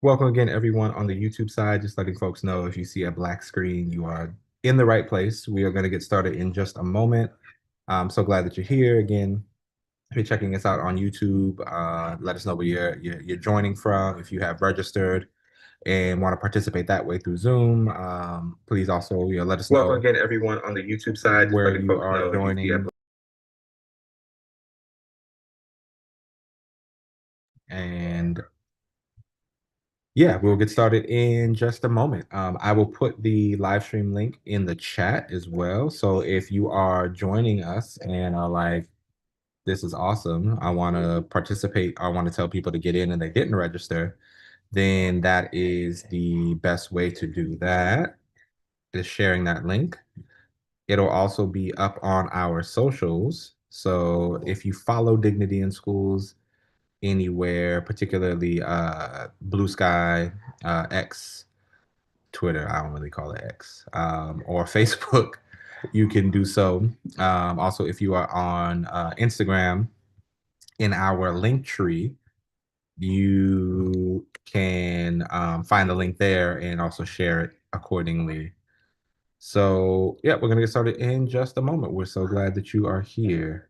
Welcome again, everyone on the YouTube side. Just letting folks know if you see a black screen, you are in the right place. We are going to get started in just a moment. I'm so glad that you're here again. If you're checking us out on YouTube, let us know where you're joining from. If you have registered and want to participate that way through Zoom, please also let us Welcome know again, everyone on the YouTube side. Just where letting you folks are know if you see a joining. And yeah, we'll get started in just a moment. I will put the live stream link in the chat as well. So if you are joining us and are like, this is awesome, I want to participate, I want to tell people to get in and they didn't register, then that is the best way to do that, is sharing that link. It'll also be up on our socials. So if you follow Dignity in Schools anywhere, particularly Blue Sky, X, Twitter, I don't really call it X, or Facebook, you can do so. Also, if you are on Instagram, in our link tree, you can find the link there and also share it accordingly. So, yeah, we're going to get started in just a moment. We're so glad that you are here.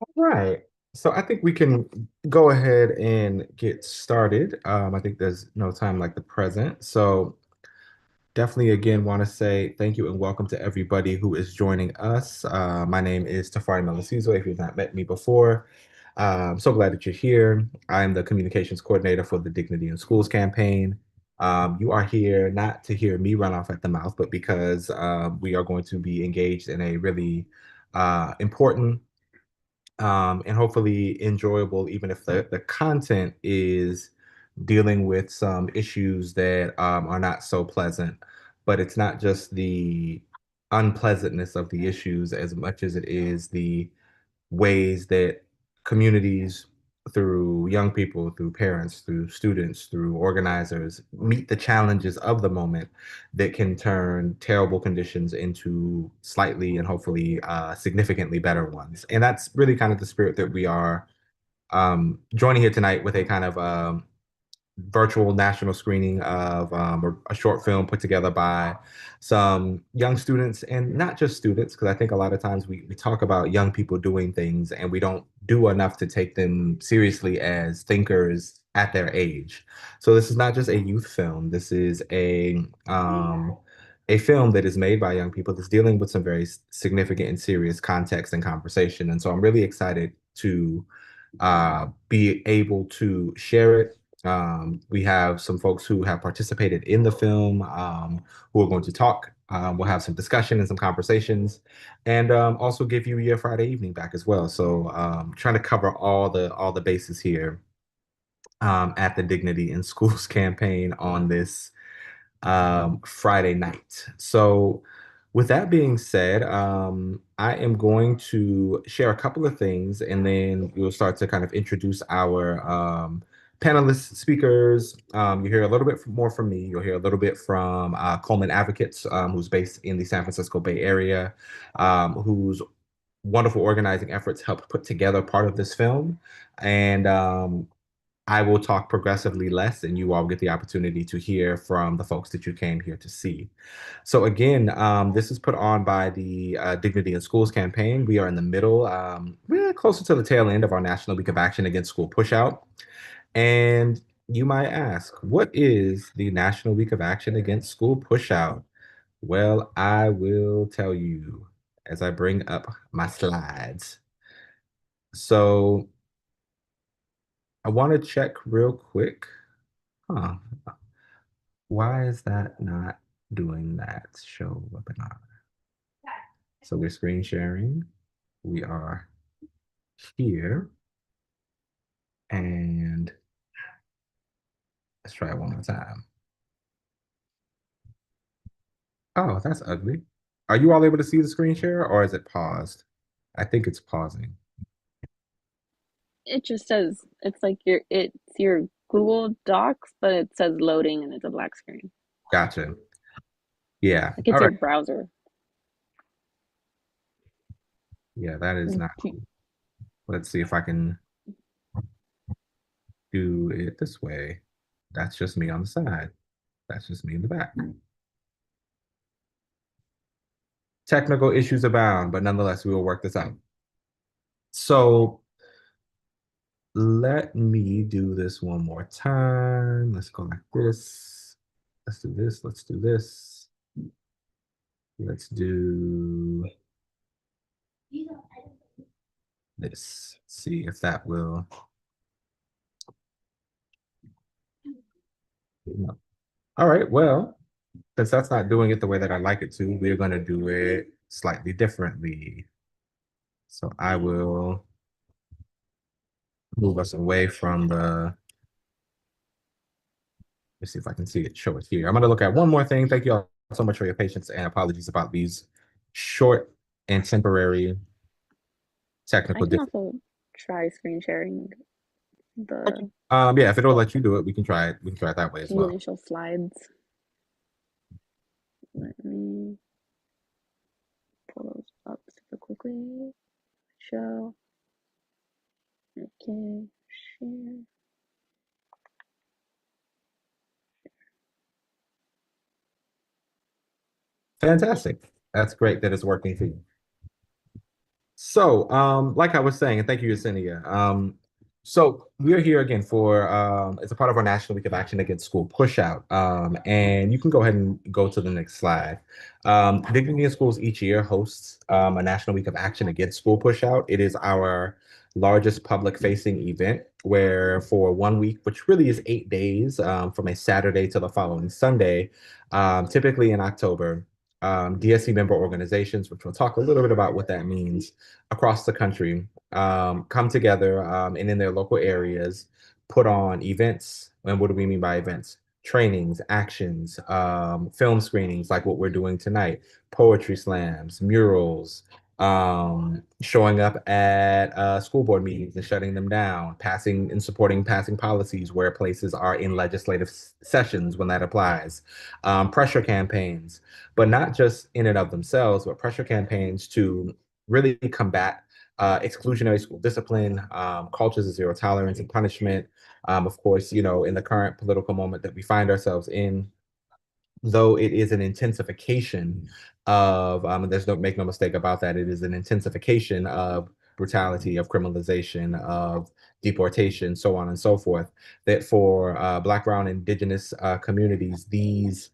All right. So I think we can go ahead and get started. I think there's no time like the present. So definitely, again, want to say thank you and welcome to everybody who is joining us. My name is Tafari Melasizo, if you've not met me before. I'm so glad that you're here. I'm the communications coordinator for the Dignity in Schools campaign. You are here not to hear me run off at the mouth, but because we are going to be engaged in a really important and hopefully enjoyable, even if the content is dealing with some issues that are not so pleasant. But it's not just the unpleasantness of the issues as much as it is the ways that communities, through young people, through parents, through students, through organizers, meet the challenges of the moment that can turn terrible conditions into slightly and hopefully significantly better ones. And that's really kind of the spirit that we are joining here tonight with a kind of virtual national screening of a short film put together by some young students, and not just students, because I think a lot of times we talk about young people doing things and we don't do enough to take them seriously as thinkers at their age. So this is not just a youth film. This is a film that is made by young people that's dealing with some very significant and serious context and conversation. And so I'm really excited to be able to share it. We have some folks who have participated in the film who are going to talk. We'll have some discussion and some conversations, and also give you your Friday evening back as well. So trying to cover all the bases here at the Dignity in Schools campaign on this Friday night. So, with that being said, I am going to share a couple of things and then we'll start to kind of introduce our panelist speakers. You hear a little bit more from me. You'll hear a little bit from Coleman Advocates, who's based in the San Francisco Bay Area, whose wonderful organizing efforts helped put together part of this film. And I will talk progressively less, and you all get the opportunity to hear from the folks that you came here to see. So again, this is put on by the Dignity in Schools campaign. We are in the middle, we're closer to the tail end of our National Week of Action Against School Pushout. And you might ask, what is the National Week of Action Against School Pushout? Well, I will tell you as I bring up my slides. So I want to check real quick. Huh. Why is that not doing that? Show webinar. So we're screen sharing. We are here. And let's try it one more time. Oh, that's ugly. Are you all able to see the screen share or is it paused? I think it's pausing. It just says it's like your Google Docs, but it says loading and it's a black screen. Gotcha. Yeah. Like All it's right. your browser. Yeah, that is not Mm, cool. Let's see if I can do it this way. That's just me on the side. That's just me in the back. Technical issues abound, but nonetheless, we will work this out. So let me do this one more time. Let's go like this. Let's do this. Let's do this. Let's do this. See if that will. No. All right. Well, since that's not doing it the way that I like it to, we're going to do it slightly differently. So I will move us away from the. Let's see if I can see it, show it here. I'm going to look at one more thing. Thank you all so much for your patience and apologies about these short and temporary I technical can difficulties. also try screen sharing the Yeah, if it'll let you do it, we can try it. We can try it that way as the well. initial slides. Let me pull those up super quickly. Show. Okay. Share. Fantastic. That's great that it's working for you. So, like I was saying, and thank you, Yesenia. So we're here again for it's a part of our National Week of Action Against School Pushout. And you can go ahead and go to the next slide. Dignity in Schools each year hosts a National Week of Action Against School Pushout. It is our largest public-facing event where for 1 week, which really is 8 days, from a Saturday to the following Sunday, typically in October, DSC member organizations, which we'll talk a little bit about what that means across the country, come together and in their local areas put on events. And what do we mean by events? Trainings, actions, film screenings like what we're doing tonight, poetry slams, murals, showing up at school board meetings and shutting them down, passing and supporting passing policies where places are in legislative sessions when that applies, pressure campaigns, but not just in and of themselves, but pressure campaigns to really combat exclusionary school discipline, cultures of zero tolerance and punishment. Of course, you know, in the current political moment that we find ourselves in, though it is an intensification of, and there's no make no mistake about that, it is an intensification of brutality, of criminalization, of deportation, so on and so forth. That for Black, Brown, Indigenous communities,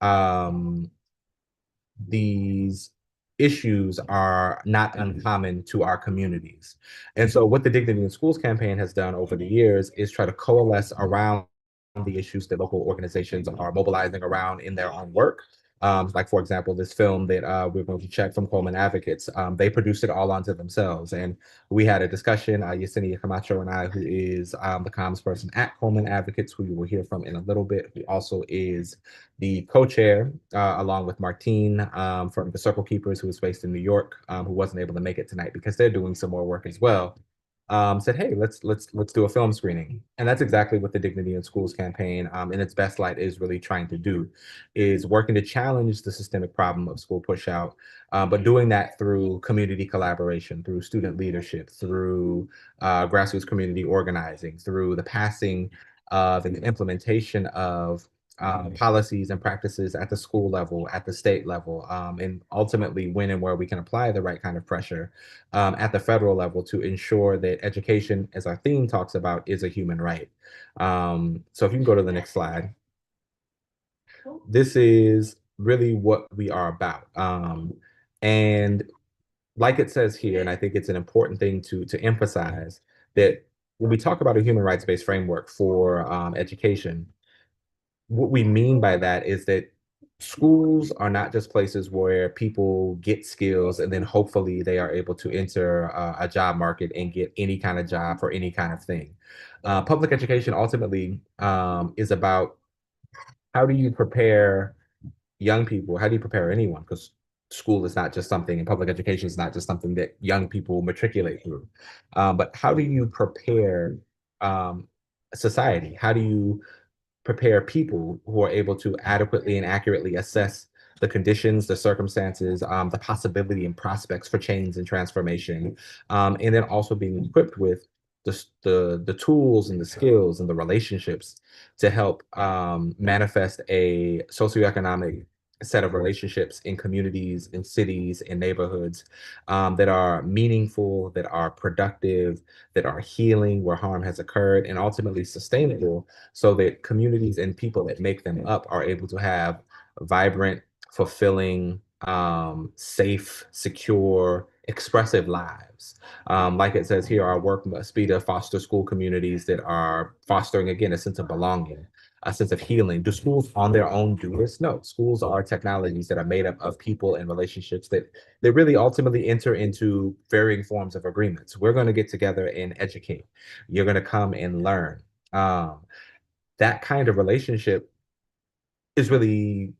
um, these issues are not uncommon to our communities. And so what the Dignity in Schools campaign has done over the years is try to coalesce around the issues that local organizations are mobilizing around in their own work. Like, for example, this film that we're going to check from Coleman Advocates, they produced it all onto themselves. And we had a discussion, Yesenia Camacho and I, who is the comms person at Coleman Advocates, who you will hear from in a little bit, who also is the co-chair, along with Martine from the Circle Keepers, who is based in New York, who wasn't able to make it tonight because they're doing some more work as well. said, "Hey, let's do a film screening," and that's exactly what the Dignity in Schools campaign, in its best light, is really trying to do, is working to challenge the systemic problem of school pushout, but doing that through community collaboration, through student leadership, through grassroots community organizing, through the passing of and implementation of policies and practices at the school level, at the state level, and ultimately when and where we can apply the right kind of pressure at the federal level to ensure that education, as our theme talks about, is a human right. So if you can go to the next slide, this is really what we are about. And like it says here, and I think it's an important thing to emphasize that when we talk about a human rights-based framework for education, what we mean by that is that schools are not just places where people get skills and then hopefully they are able to enter a job market and get any kind of job for any kind of thing. Public education ultimately is about how do you prepare young people? How do you prepare anyone? Because school is not just something, and public education is not just something that young people matriculate through. But how do you prepare um, society? How do you prepare people who are able to adequately and accurately assess the conditions, the circumstances, the possibility and prospects for change and transformation, and then also being equipped with the tools and the skills and the relationships to help manifest a socioeconomic set of relationships in communities, in cities, in neighborhoods that are meaningful, that are productive, that are healing where harm has occurred, and ultimately sustainable so that communities and people that make them up are able to have vibrant, fulfilling, safe, secure, expressive lives. Like it says here, our work must be to foster school communities that are fostering, again, a sense of belonging, a sense of healing. Do schools on their own do this? No. Schools are technologies that are made up of people and relationships that really ultimately enter into varying forms of agreements. We're going to get together and educate. You're going to come and learn. Um, that kind of relationship is really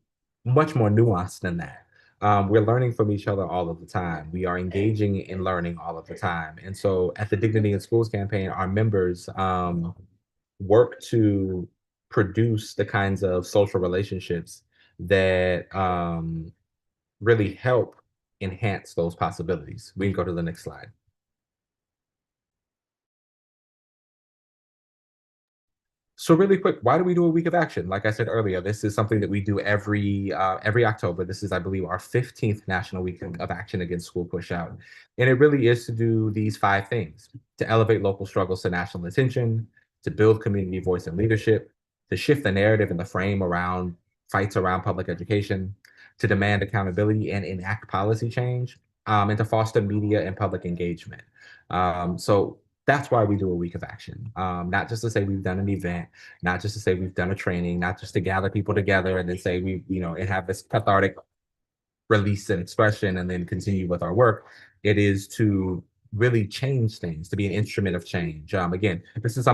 much more nuanced than that. We're learning from each other all of the time. We are engaging in learning all of the time. And so at the Dignity in Schools campaign, our members work to produce the kinds of social relationships that really help enhance those possibilities. We can go to the next slide. So really quick, why do we do a week of action? Like I said earlier, this is something that we do every October. This is, I believe, our 15th National Week of Action Against School Pushout. And it really is to do these five things: to elevate local struggles to national attention, to build community voice and leadership, to shift the narrative and the frame around fights around public education, to demand accountability and enact policy change, and to foster media and public engagement. So that's why we do a week of action. Not just to say we've done an event, not just to say we've done a training, not just to gather people together and then say and have this cathartic release and expression and then continue with our work. It is to really change things, to be an instrument of change. Again, this is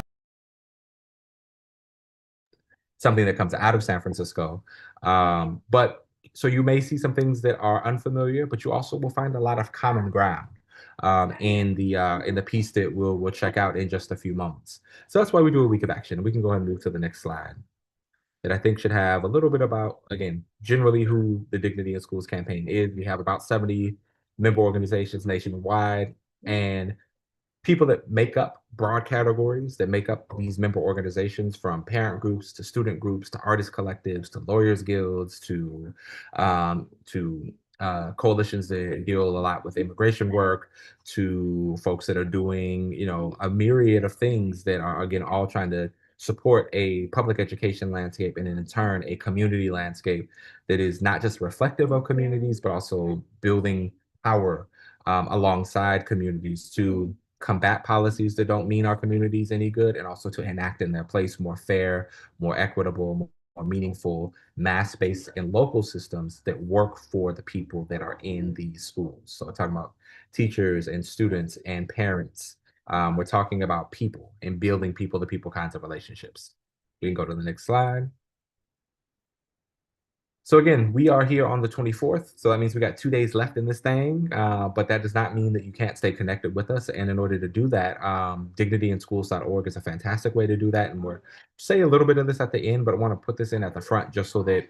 something that comes out of San Francisco. But so you may see some things that are unfamiliar, but you also will find a lot of common ground in the piece that we'll check out in just a few moments. So that's why we do a week of action. We can go ahead and move to the next slide that I think should have a little bit about, again, generally who the Dignity in Schools campaign is. We have about 70 member organizations nationwide, and people that make up broad categories that make up these member organizations, from parent groups to student groups to artist collectives to lawyers guilds to coalitions that deal a lot with immigration work, to folks that are doing a myriad of things that are, again, all trying to support a public education landscape and in turn a community landscape that is not just reflective of communities but also building power alongside communities to combat policies that don't mean our communities any good, and also to enact in their place more fair, more equitable, more meaningful, mass-based and local systems that work for the people that are in these schools. So we're talking about teachers and students and parents. We're talking about people and building people-to-people kinds of relationships. We can go to the next slide. So again, we are here on the 24th. So that means we got 2 days left in this thing. But that does not mean that you can't stay connected with us. And in order to do that, dignityinschools.org is a fantastic way to do that. And we're say a little bit of this at the end, but I want to put this in at the front just so that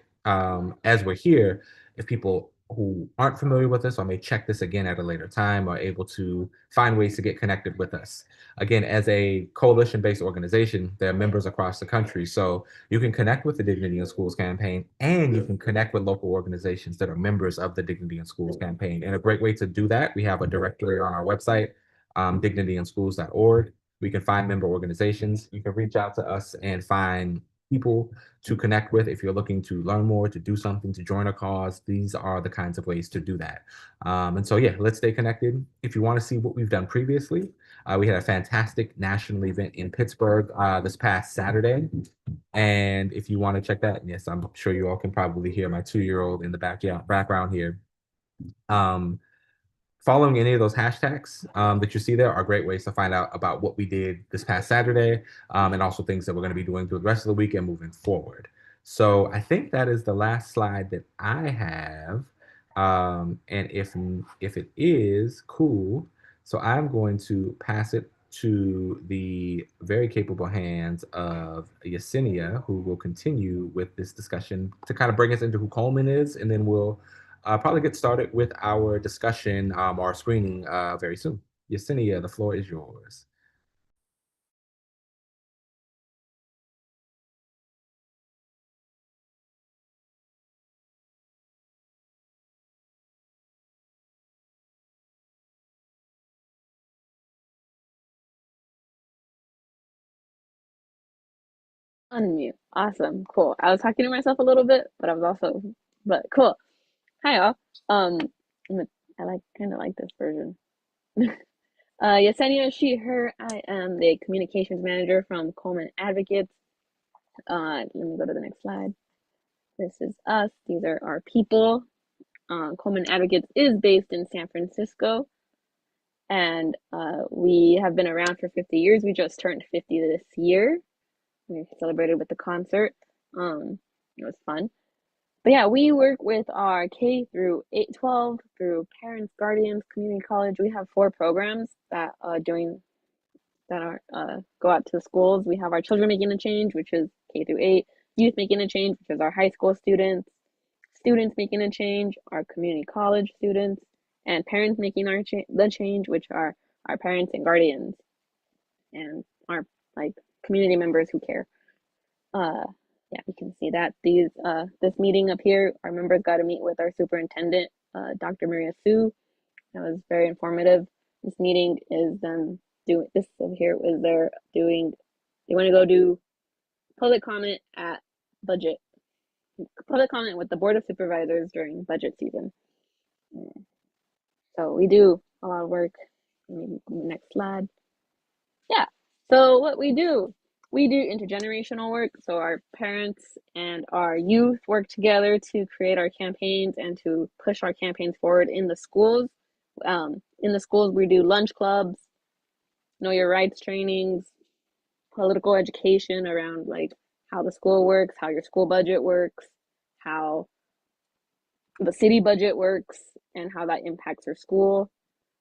as we're here, if people who aren't familiar with this or may check this again at a later time are able to find ways to get connected with us. Again, as a coalition-based organization, there are members across the country. So you can connect with the Dignity in Schools campaign, and you can connect with local organizations that are members of the Dignity in Schools campaign. And a great way to do that, we have a directory on our website, dignityinschools.org. We can find member organizations. You can reach out to us and find people to connect with if you're looking to learn more, to do something, to join a cause. These are the kinds of ways to do that. And so, yeah, let's stay connected. If you want to see what we've done previously, we had a fantastic national event in Pittsburgh this past Saturday. And if you want to check that, yes, I'm sure you all can probably hear my 2-year-old in the background here. Um, Following any of those hashtags that you see there are great ways to find out about what we did this past Saturday and also things that we're going to be doing through the rest of the week and moving forward. So I think that is the last slide that I have. And if it is cool, so I'm going to pass it to the very capable hands of Yesenia, who will continue with this discussion to kind of bring us into who Coleman is, and then we'll probably get started with our discussion or screening very soon. Yesenia, the floor is yours. Unmute. Awesome. Cool. I was talking to myself a little bit, but I was also, but cool. Hi, y'all. Um, I like kind of like this version. Yesenia, she, her. I am the communications manager from Coleman Advocates. Let me go to the next slide. This is us. These are our people. Coleman Advocates is based in San Francisco, and we have been around for 50 years. We just turned 50 this year. We celebrated with the concert. It was fun. But yeah, we work with our K through 12 through parents, guardians, community college. We have 4 programs that doing that are go out to the schools. We have our children making a change, which is K through 8, youth making a change, which is our high school students, students making a change, our community college students, and parents making the change, which are our parents and guardians and our like community members who care. Uh, yeah, you can see that this meeting up here, our members got to meet with our superintendent, Dr. Maria Sue. That was very informative. This meeting is them doing this over here is they're doing. They want to go do public comment at budget, public comment with the board of supervisors during budget season. So we do a lot of work. Maybe next slide. Yeah. So what we do intergenerational work. So our parents and our youth work together to create our campaigns and to push our campaigns forward in the schools. In the schools, we do lunch clubs, know your rights trainings, political education around like how the school works, how your school budget works, how the city budget works, and how that impacts your school.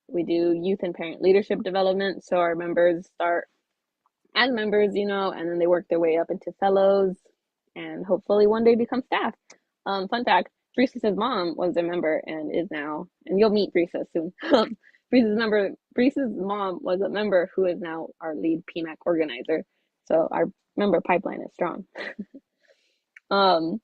We do youth and parent leadership development. So our members start as members, and then they work their way up into fellows and hopefully one day become staff. Fun fact, Bree's mom was a member and is now, and you'll meet Brees soon. Bree's mom was a member who is now our lead PMAC organizer. So our member pipeline is strong. Um,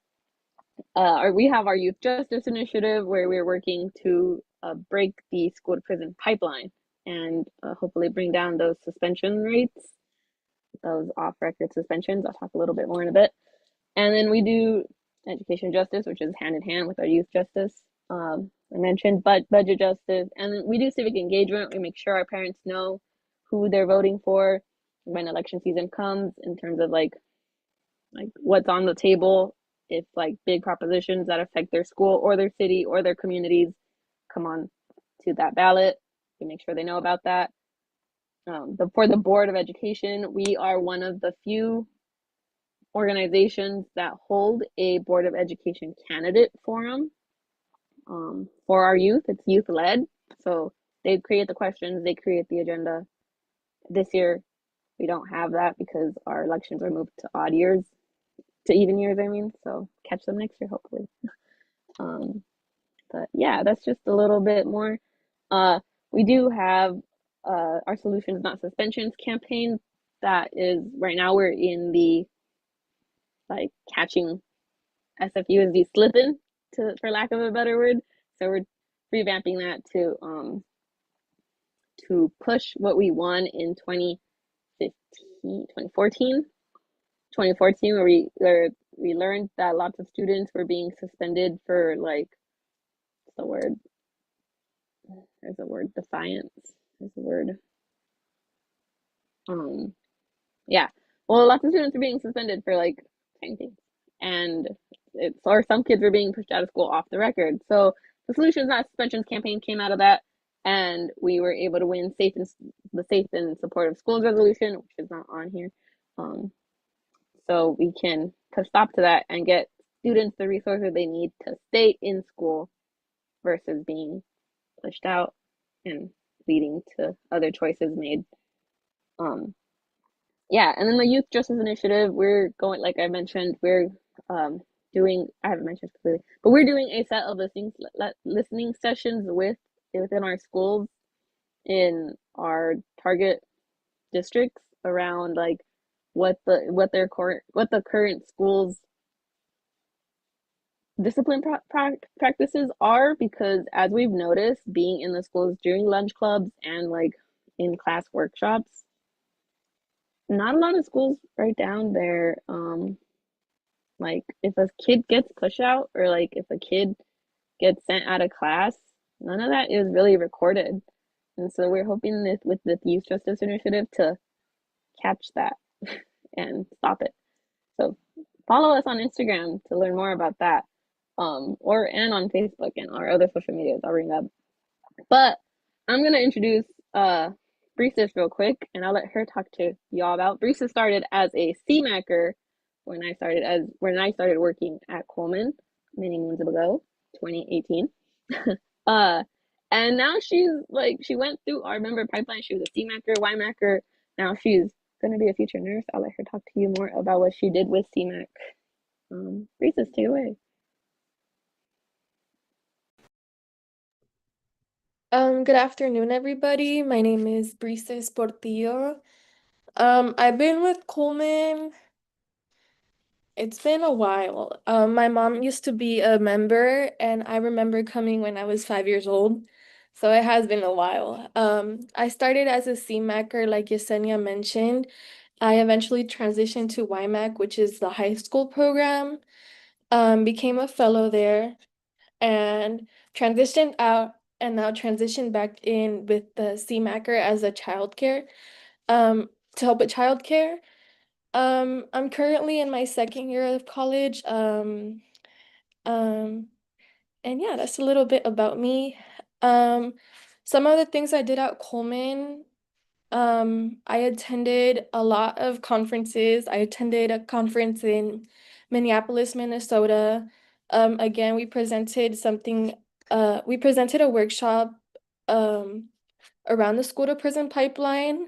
we have our youth justice initiative where we're working to break the school to prison pipeline and hopefully bring down those suspension rates, those off record suspensions. I'll talk a little bit more in a bit. And then we do education justice, which is hand in hand with our youth justice. I mentioned budget justice. And then we do civic engagement. We make sure our parents know who they're voting for when election season comes in terms of like what's on the table if like big propositions that affect their school or their city or their communities come on to that ballot. We make sure they know about that. For the Board of Education, we are one of the few organizations that hold a Board of Education candidate forum for our youth. It's youth led. So they create the questions, they create the agenda. This year, we don't have that because our elections are moved to odd years, to even years, I mean. So catch them next year, hopefully. Um, but yeah, that's just a little bit more. Uh, we do have our Solutions Not Suspensions campaign. That is right now we're in the like catching SFUSD slipping to for lack of a better word. So we're revamping that to push what we won in 2015, 2014, 2014, where we learned that lots of students were being suspended for like what's the word? There's a word, defiance. There's a word. Um yeah. Well, lots of students are being suspended for like tiny things. And it's or some kids were being pushed out of school off the record. So the Solutions Not Suspensions campaign came out of that, and we were able to win the Safe and Supportive Schools resolution, which is not on here. Um, so we can put stop to that and get students the resources they need to stay in school versus being pushed out and leading to other choices made. Um, yeah, and then the Youth Justice Initiative, we're going, like I mentioned, we're um, doing, I haven't mentioned completely, but we're doing a set of listening sessions within our schools in our target districts around like what the current schools discipline practices are, because as we've noticed being in the schools during lunch clubs and like in class workshops, not a lot of schools write down their like if a kid gets push out or like if a kid gets sent out of class, none of that is really recorded. And so we're hoping that with the Youth Justice Initiative to catch that and stop it. So follow us on Instagram to learn more about that. Or and on Facebook and our other social medias I'll bring up. But I'm gonna introduce Breesis real quick and I'll let her talk to y'all about. Breesis started as a CMACer when I started working at Coleman many moons ago, 2018. uh and now she's like she went through our member pipeline. She was a CMACer, YMACer. Now she's gonna be a future nurse. I'll let her talk to you more about what she did with CMAC. Breesis, take it away. Good afternoon, everybody. My name is Brises Portillo. I've been with Coleman. It's been a while. My mom used to be a member, and I remember coming when I was 5 years old. So it has been a while. I started as a CMACer, like Yesenia mentioned. I eventually transitioned to YMAC, which is the high school program. Became a fellow there and transitioned out and now transitioned back in with the CMACer as a childcare, to help with childcare. I'm currently in my second year of college. Um, and yeah, that's a little bit about me. Um, some of the things I did at Coleman, I attended a lot of conferences. I attended a conference in Minneapolis, Minnesota. Again, we presented a workshop um around the school to prison pipeline.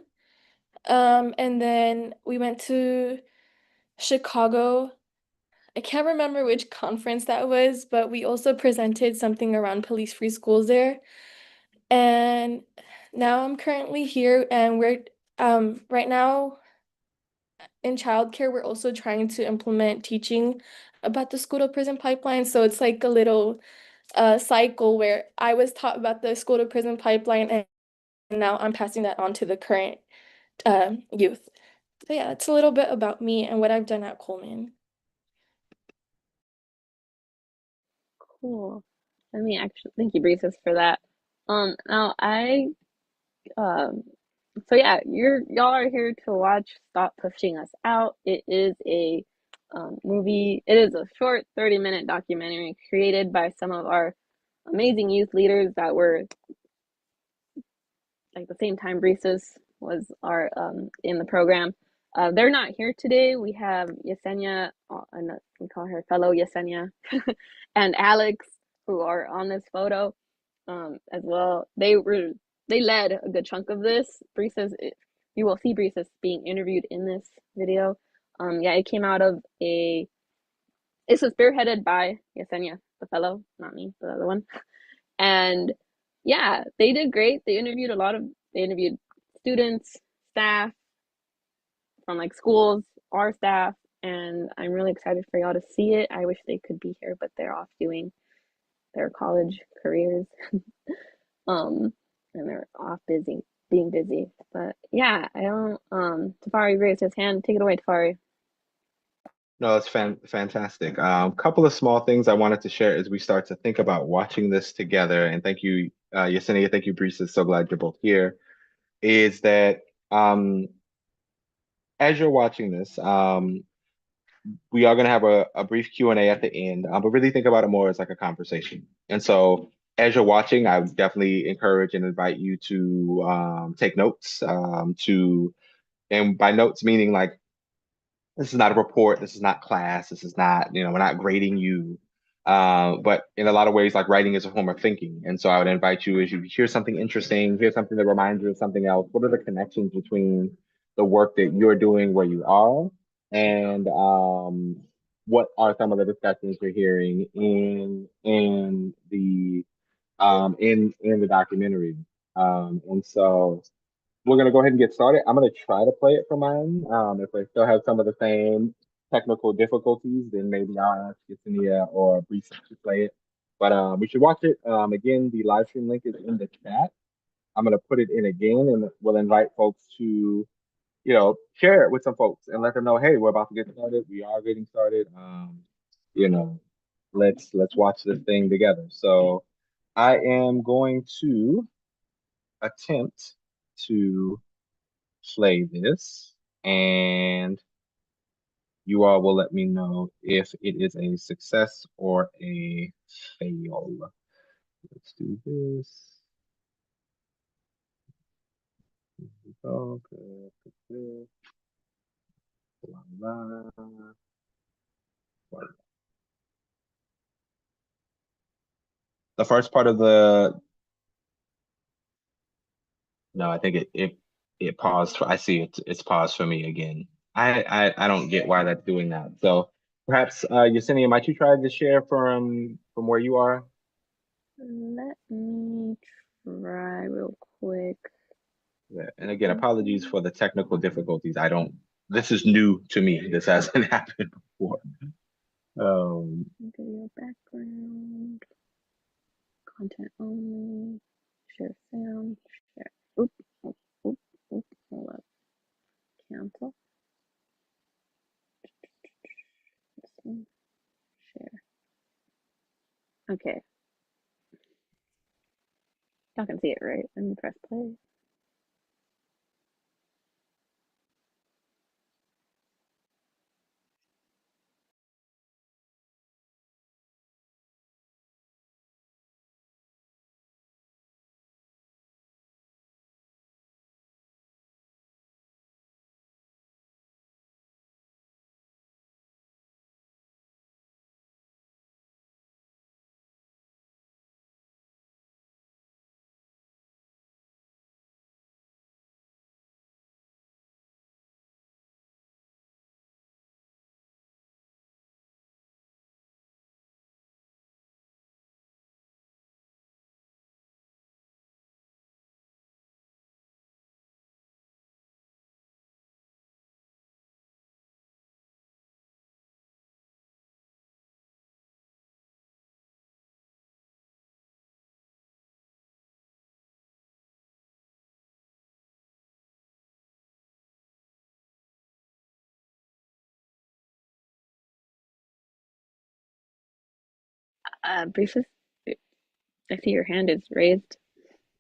And then we went to Chicago. I can't remember which conference that was, but we also presented something around police-free schools there. And now I'm currently here and we're right now in childcare, we're also trying to implement teaching about the school to prison pipeline. So it's like a little cycle where I was taught about the school to prison pipeline and now I'm passing that on to the current youth. So yeah, it's a little bit about me and what I've done at Coleman. Cool. Let me actually thank you, Breezes, for that. Now I um so yeah, y'all are here to watch Stop Pushing Us Out. It is a movie. It is a short 30-minute documentary created by some of our amazing youth leaders that were like the same time Breezes was our in the program. They're not here today. We have Yesenia, and we call her fellow Yesenia, and Alex, who are on this photo as well. They led a good chunk of this. You will see Brees being interviewed in this video. Yeah, it came out of a. This was spearheaded by Yesenia, the fellow, not me, the other one. And yeah, they did great. They interviewed students, staff from like schools, our staff, and I'm really excited for y'all to see it. I wish they could be here, but they're off doing their college careers. um, and they're off being busy. But yeah, I don't Tafari raised his hand. Take it away, Tafari. No, it's fantastic. Couple of small things I wanted to share as we start to think about watching this together. And thank you, Yesenia. Thank you, Brees. So glad you're both here. Is that as you're watching this, we are going to have a brief Q&A at the end, but really think about it more as like a conversation. And so as you're watching, I would definitely encourage and invite you to take notes, and by notes meaning like this is not a report. This is not class. This is not, we're not grading you. But in a lot of ways, like writing is a form of thinking. And so I would invite you as you hear something interesting, hear something that reminds you of something else. What are the connections between the work that you're doing where you are and what are some of the discussions you're hearing in the documentary? And so we're gonna go ahead and get started. I'm gonna try to play it for mine. If I still have some of the same technical difficulties, then maybe I'll ask Yesenia or Brees to play it. But we should watch it. Again, the live stream link is in the chat. I'm gonna put it in again, and we'll invite folks to, share it with some folks and let them know, hey, we're about to get started. We are getting started. You know, let's watch this thing together. So I am going to attempt to play this, and you all will let me know if it is a success or a fail. Let's do this. Okay. The first part of the no, I think it paused. I see it's paused for me again. I don't get why that's doing that. So perhaps Yesenia, might you try to share from where you are? Let me try real quick. Yeah. And again, apologies for the technical difficulties. I don't, this is new to me. This hasn't happened before. Video background, content only, share sound, share. Oop, oop, oop, oop, hold up. Cancel. This one, share. Okay. Y'all can see it, right? Let me press play. Briefly, I see your hand is raised.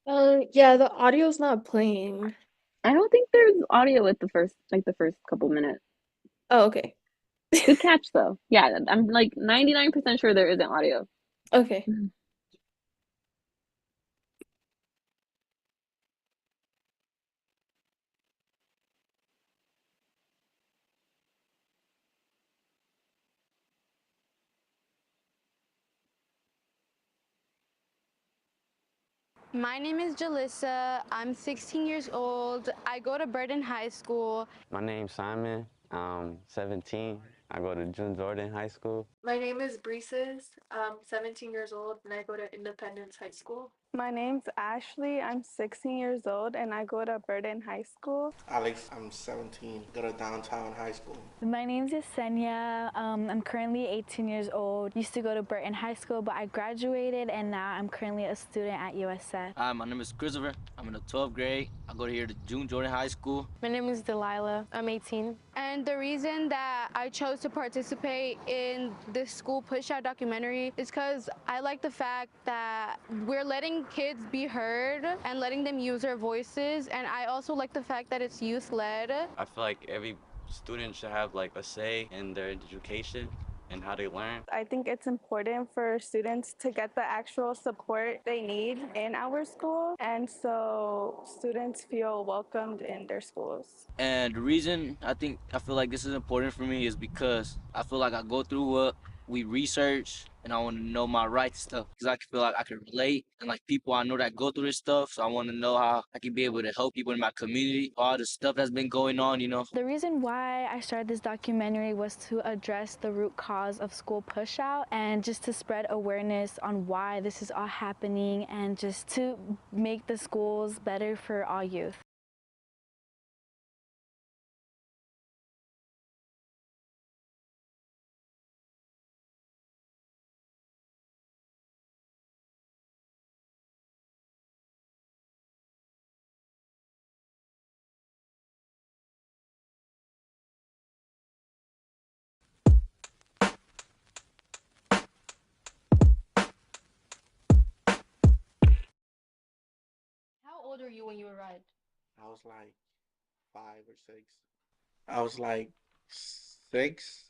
Yeah, the audio's not playing. I don't think there's audio at the first couple minutes. Oh, okay. Good catch though. Yeah, I'm like 99% sure there isn't audio. Okay. My name is Jalissa. I'm 16 years old. I go to Burden High School. My name's Simon. I'm 17. I go to June Jordan High School. My name is Breeses. I'm 17 years old and I go to Independence High School. My name's Ashley. I'm 16 years old and I go to Burden High School. Alex, I'm 17, go to Downtown High School. My name's Yesenia. I'm currently 18 years old. Used to go to Burton High School, but I graduated and now I'm currently a student at USF. Hi, my name is Christopher. I'm in the 12th grade. I go here to June Jordan High School. My name is Delilah. I'm 18. And the reason that I chose to participate in this school push out documentary is because I like the fact that we're letting kids be heard and letting them use their voices. And I also like the fact that it's youth led. I feel like every student should have like a say in their education and how they learn. I think it's important for students to get the actual support they need in our school, and so students feel welcomed in their schools. And the reason I feel like this is important for me is because I feel like I go through what we research and I want to know my rights stuff because I feel like I can relate and like people I know that go through this stuff. So I want to know how I can be able to help people in my community, all the stuff that's been going on. The reason why I started this documentary was to address the root cause of school pushout and just to spread awareness on why this is all happening and just to make the schools better for all youth. How old were you when you arrived? I was like 5 or 6. I was like 6.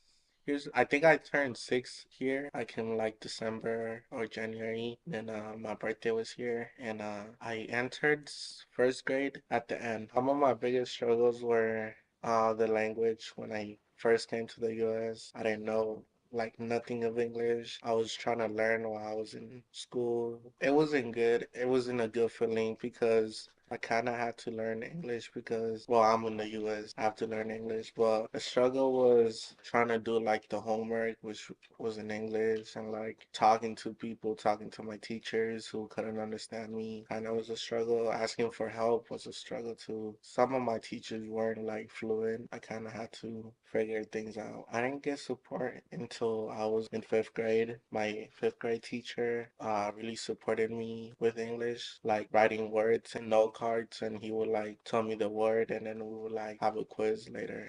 Here's, I think I turned 6 here. I came like December or January. Then my birthday was here, and I entered first grade at the end. Some of my biggest struggles were the language. When I first came to the U.S., I didn't know like nothing of English. I was trying to learn while I was in school. It wasn't good. It wasn't a good feeling because I kind of had to learn English because, well, I'm in the US. I have to learn English. But the struggle was trying to do like the homework, which was in English, and like talking to people, talking to my teachers who couldn't understand me. Kind of was a struggle. Asking for help was a struggle too. Some of my teachers weren't like fluent. I kind of had to figure things out. I didn't get support until I was in fifth grade. My fifth grade teacher really supported me with English, like writing words and note cards, and he would like tell me the word, and then we would like have a quiz later,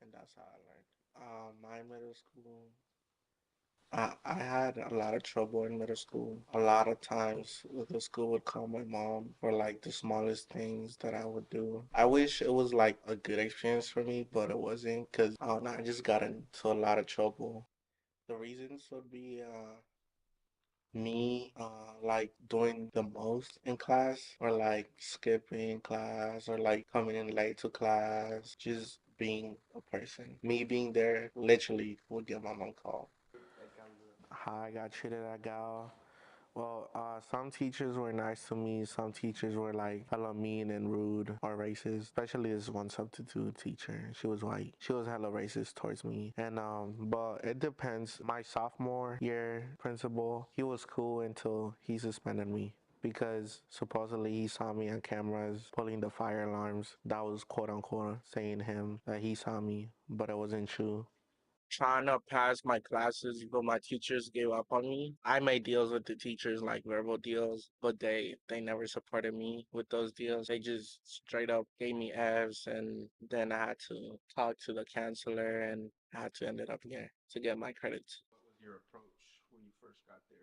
and that's how I learned. My middle school, I had a lot of trouble in middle school. A lot of times the school would call my mom for like the smallest things that I would do. I wish it was like a good experience for me, but it wasn't because I don't know, I just got into a lot of trouble. The reasons would be me like doing the most in class or like skipping class or like coming in late to class, just being a person. Me being there literally would get my mom called. How I got treated at Gal. Well, some teachers were nice to me. Some teachers were like hella mean and rude or racist. Especially this one substitute teacher. She was white. She was hella racist towards me. And but it depends. My sophomore year principal, he was cool until he suspended me because supposedly he saw me on cameras pulling the fire alarms. That was quote unquote saying him that he saw me, but it wasn't true. Trying to pass my classes, but my teachers gave up on me. I made deals with the teachers, like verbal deals, but they never supported me with those deals. They just straight up gave me Fs, and then I had to talk to the counselor, and I had to end it up here to get my credits. What was your approach when you first got there?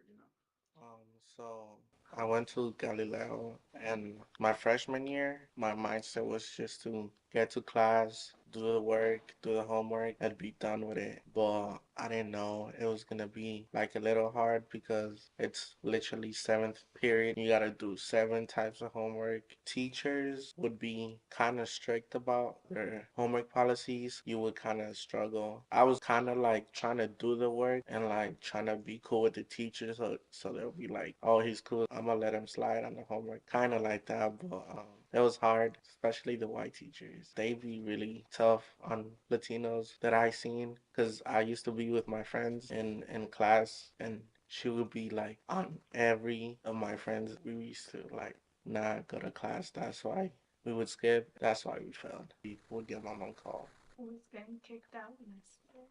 So I went to Galileo, and my freshman year, my mindset was just to get to class, do the work, do the homework, and be done with it. But I didn't know it was gonna be like a little hard because it's literally seventh period. You gotta do seven types of homework. Teachers would be kind of strict about their homework policies. You would kind of struggle. I was kind of like trying to do the work and like trying to be cool with the teachers, so they'll be like, "Oh, he's cool. I'm gonna let him slide on the homework." Kind of like that, but it was hard, especially the white teachers. They be really tough on Latinos that I seen, because I used to be with my friends in class, and she would be like on every of my friends. We used to like not go to class. That's why we would skip. That's why we failed. We would get mom on call. Was getting kicked out necessary?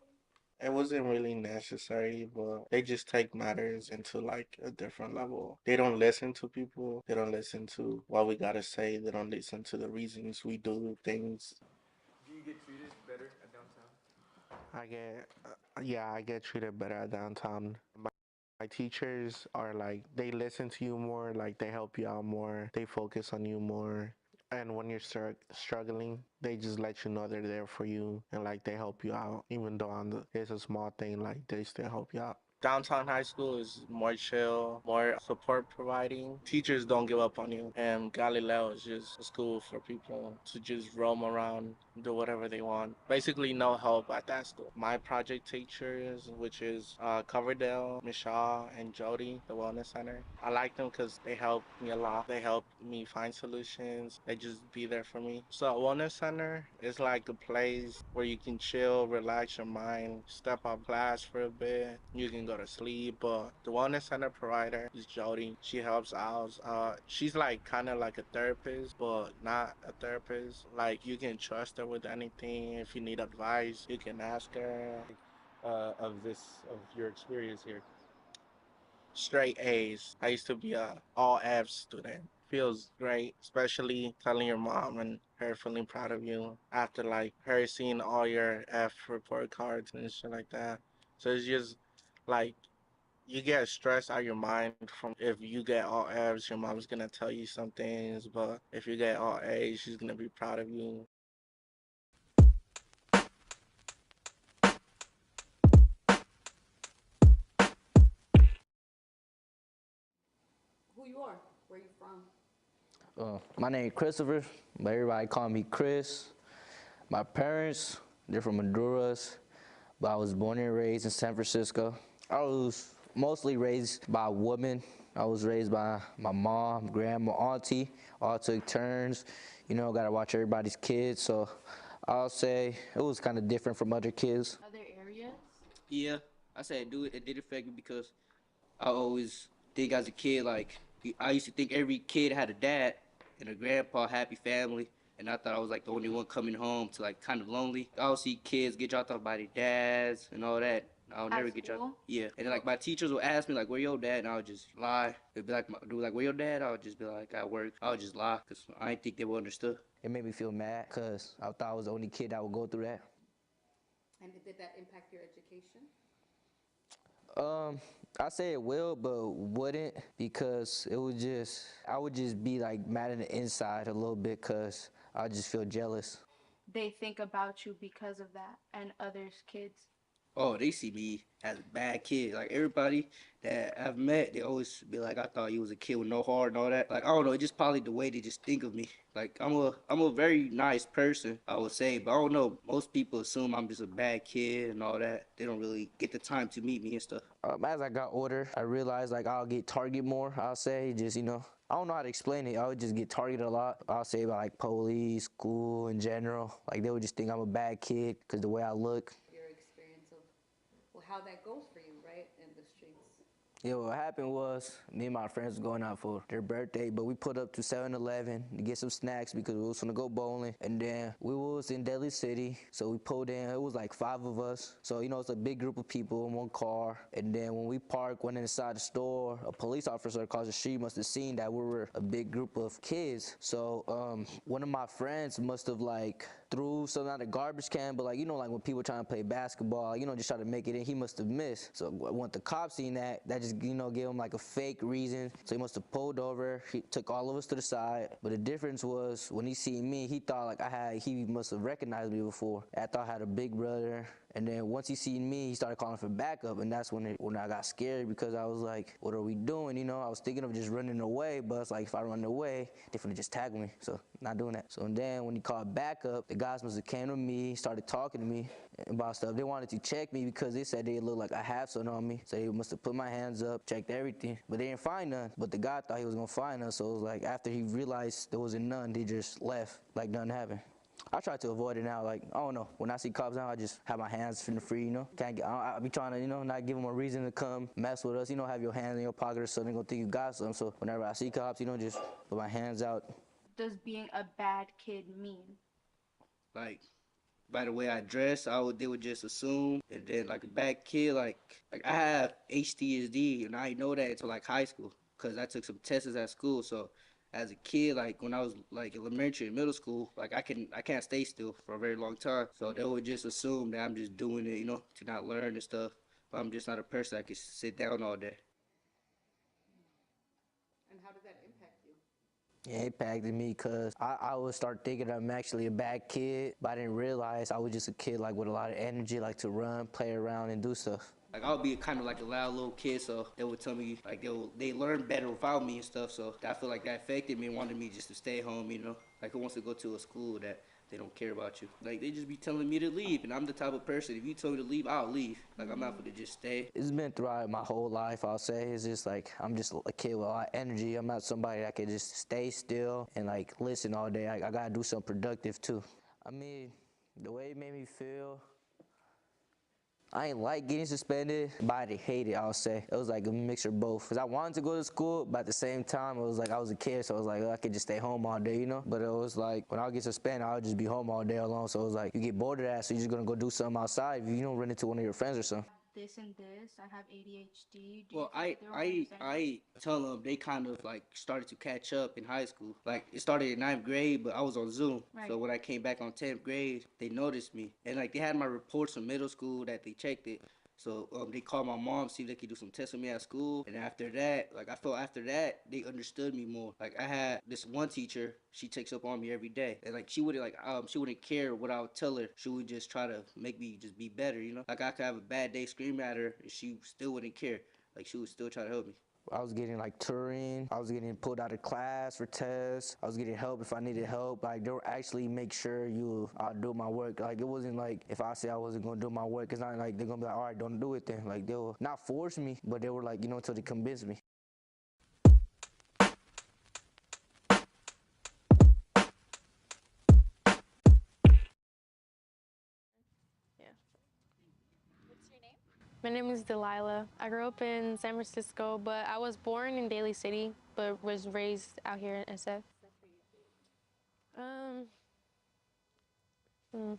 It wasn't really necessary, but they just take matters into like a different level. They don't listen to people. They don't listen to what we gotta say. They don't listen to the reasons we do things. Do you get treated better at downtown? I get treated better at downtown. My teachers are like, they listen to you more, like they help you out more, they focus on you more. And when you're struggling, they just let you know they're there for you and like they help you out. Even though it's a small thing, like they still help you out. Downtown high school is more chill, more support providing. Teachers don't give up on you. And Galileo is just a school for people to just roam around, do whatever they want. Basically, no help at that school. My project teachers, which is Coverdale, Michelle, and Jody, the Wellness Center, I like them because they help me a lot. They help me find solutions. They just be there for me. So, Wellness Center is like a place where you can chill, relax your mind, step out of class for a bit. You can go to sleep. But the Wellness Center provider is Jody. She helps out. She's like kind of like a therapist, but not a therapist. Like you can trust her with anything. If you need advice, you can ask her. Of your experience here? Straight A's. I used to be a all F's student. Feels great, especially telling your mom and her feeling proud of you after like her seeing all your F report cards and shit like that. So it's just like you get stressed out your mind from if you get all F's, your mom's gonna tell you some things, but if you get all A's, she's gonna be proud of you. Who you are? Where you from? My name is Christopher, but everybody call me Chris. My parents, they're from Honduras, but I was born and raised in San Francisco. I was mostly raised by a woman. I was raised by my mom, grandma, auntie. All took turns. You know, gotta watch everybody's kids. So I'll say it was kind of different from other kids. Other areas? Yeah, I say it did affect me because I always think as a kid, like, I used to think every kid had a dad and a grandpa, happy family. And I thought I was like the only one coming home to like kind of lonely. I would see kids get dropped off by their dads and all that. I'll never get dropped. Yeah. And then like my teachers would ask me like, where your dad? And I would just lie. They'd be like, where your dad? I would just be like, at work. I would just lie because I didn't think they would understood. It made me feel mad because I thought I was the only kid that would go through that. And did that impact your education? I say it will, but wouldn't because I would just be like mad in the inside a little bit because I just feel jealous. They think about you because of that and others' kids. Oh, they see me as a bad kid. Like everybody that I've met, they always be like, "I thought you was a kid with no heart and all that." Like I don't know, it's just probably the way they just think of me. Like I'm a very nice person, I would say, but I don't know. Most people assume I'm just a bad kid and all that. They don't really get the time to meet me and stuff. As I got older, I realized like I'll get targeted more. I'll say just I don't know how to explain it. I would just get targeted a lot. I'll say about like police, school in general. Like they would just think I'm a bad kid because the way I look. Your experience of how that goes for you, right, in the streets. Yeah, what happened was me and my friends was going out for their birthday, but we put up to 7-Eleven to get some snacks because we was gonna go bowling. And then we was in Delhi City, so we pulled in. It was like 5 of us. So, it's a big group of people in one car. And then when we parked, went inside the store, a police officer across the street must have seen that we were a big group of kids. So one of my friends must have like threw something out of the garbage can, but like like when people trying to play basketball, just try to make it in, he must have missed. So when the cops seen that, just gave him like a fake reason. So he must have pulled over. He took all of us to the side. But the difference was when he seen me, he thought like he must have recognized me before. I thought I had a big brother. And then once he seen me, he started calling for backup, and that's when I got scared because I was like, what are we doing? I was thinking of just running away, but it's like if I run away, they're gonna just tag me, so not doing that. So then when he called backup, the guys must have came to me, started talking to me about stuff. They wanted to check me because they said they looked like I have something on me, so they must have put my hands up, checked everything, but they didn't find none. But the guy thought he was gonna find none, so it was like after he realized there wasn't none, they just left like nothing happened. I try to avoid it now. Like, I don't know. When I see cops now, I just have my hands free, Can't get, I be trying to, not give them a reason to come mess with us. Have your hands in your pocket or something. They're going to think you got something. So whenever I see cops, just put my hands out. Does being a bad kid mean? Like, by the way I dress, they would just assume. And then like a bad kid, like I have HDSD, and I didn't know that until like high school, cause I took some tests at school. So as a kid, like when I was like elementary and middle school, like I can't stay still for a very long time. So they would just assume that I'm just doing it, to not learn and stuff. But I'm just not a person that can sit down all day. And how did that impact you? Yeah, it impacted me because I would start thinking I'm actually a bad kid, but I didn't realize I was just a kid like with a lot of energy, like to run, play around, and do stuff. Like I would be kind of like a loud little kid, so they would tell me like they learn better without me and stuff. So I feel like that affected me and wanted me just to stay home, Like who wants to go to a school that they don't care about you? Like they just be telling me to leave, and I'm the type of person, if you tell me to leave, I'll leave. Like I'm not gonna just stay. It's been throughout my whole life, I'll say. It's just like I'm just a kid with a lot of energy. I'm not somebody that can just stay still and like listen all day. I gotta do something productive too. I mean, the way it made me feel, I ain't like getting suspended, but I didn't hate it, I'll say. It was like a mixture of both. Because I wanted to go to school, but at the same time, it was like I was a kid, so it was like, I could just stay home all day, But it was like, when I would get suspended, I would just be home all day alone. So it was like, you get bored of that, so you're just going to go do something outside if you don't run into one of your friends or something. This and this. I have ADHD. Do you Well, feel like they were understanding? I tell them they kind of like started to catch up in high school. Like it started in ninth grade, but I was on Zoom. Right. So when I came back on 10th grade, they noticed me. And like they had my reports from middle school that they checked it. So they called my mom, see if they could do some tests with me at school. And after that, like I felt after that, they understood me more. Like I had this one teacher, she takes up on me every day. And like she wouldn't care what I would tell her. She would just try to make me just be better, Like I could have a bad day, scream at her, and she still wouldn't care. Like she would still try to help me. I was getting like touring. I was getting pulled out of class for tests. I was getting help if I needed help. Like they were actually make sure do my work. Like it wasn't like if I say I wasn't gonna do my work, it's not like they're gonna be like, all right, don't do it then. Like they will not force me, but they were like, until they convinced me. My name is Delilah. I grew up in San Francisco, but I was born in Daly City, but was raised out here in SF. I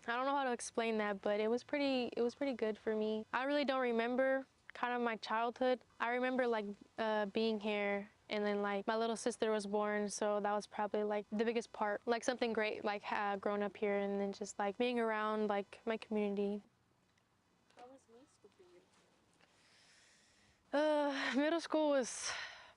don't know how to explain that, but it was pretty good for me. I really don't remember kind of my childhood. I remember like being here, and then like my little sister was born, so that was probably like the biggest part, like something great, like growing up here, and then just like being around like my community. How was middle school for you? Middle school was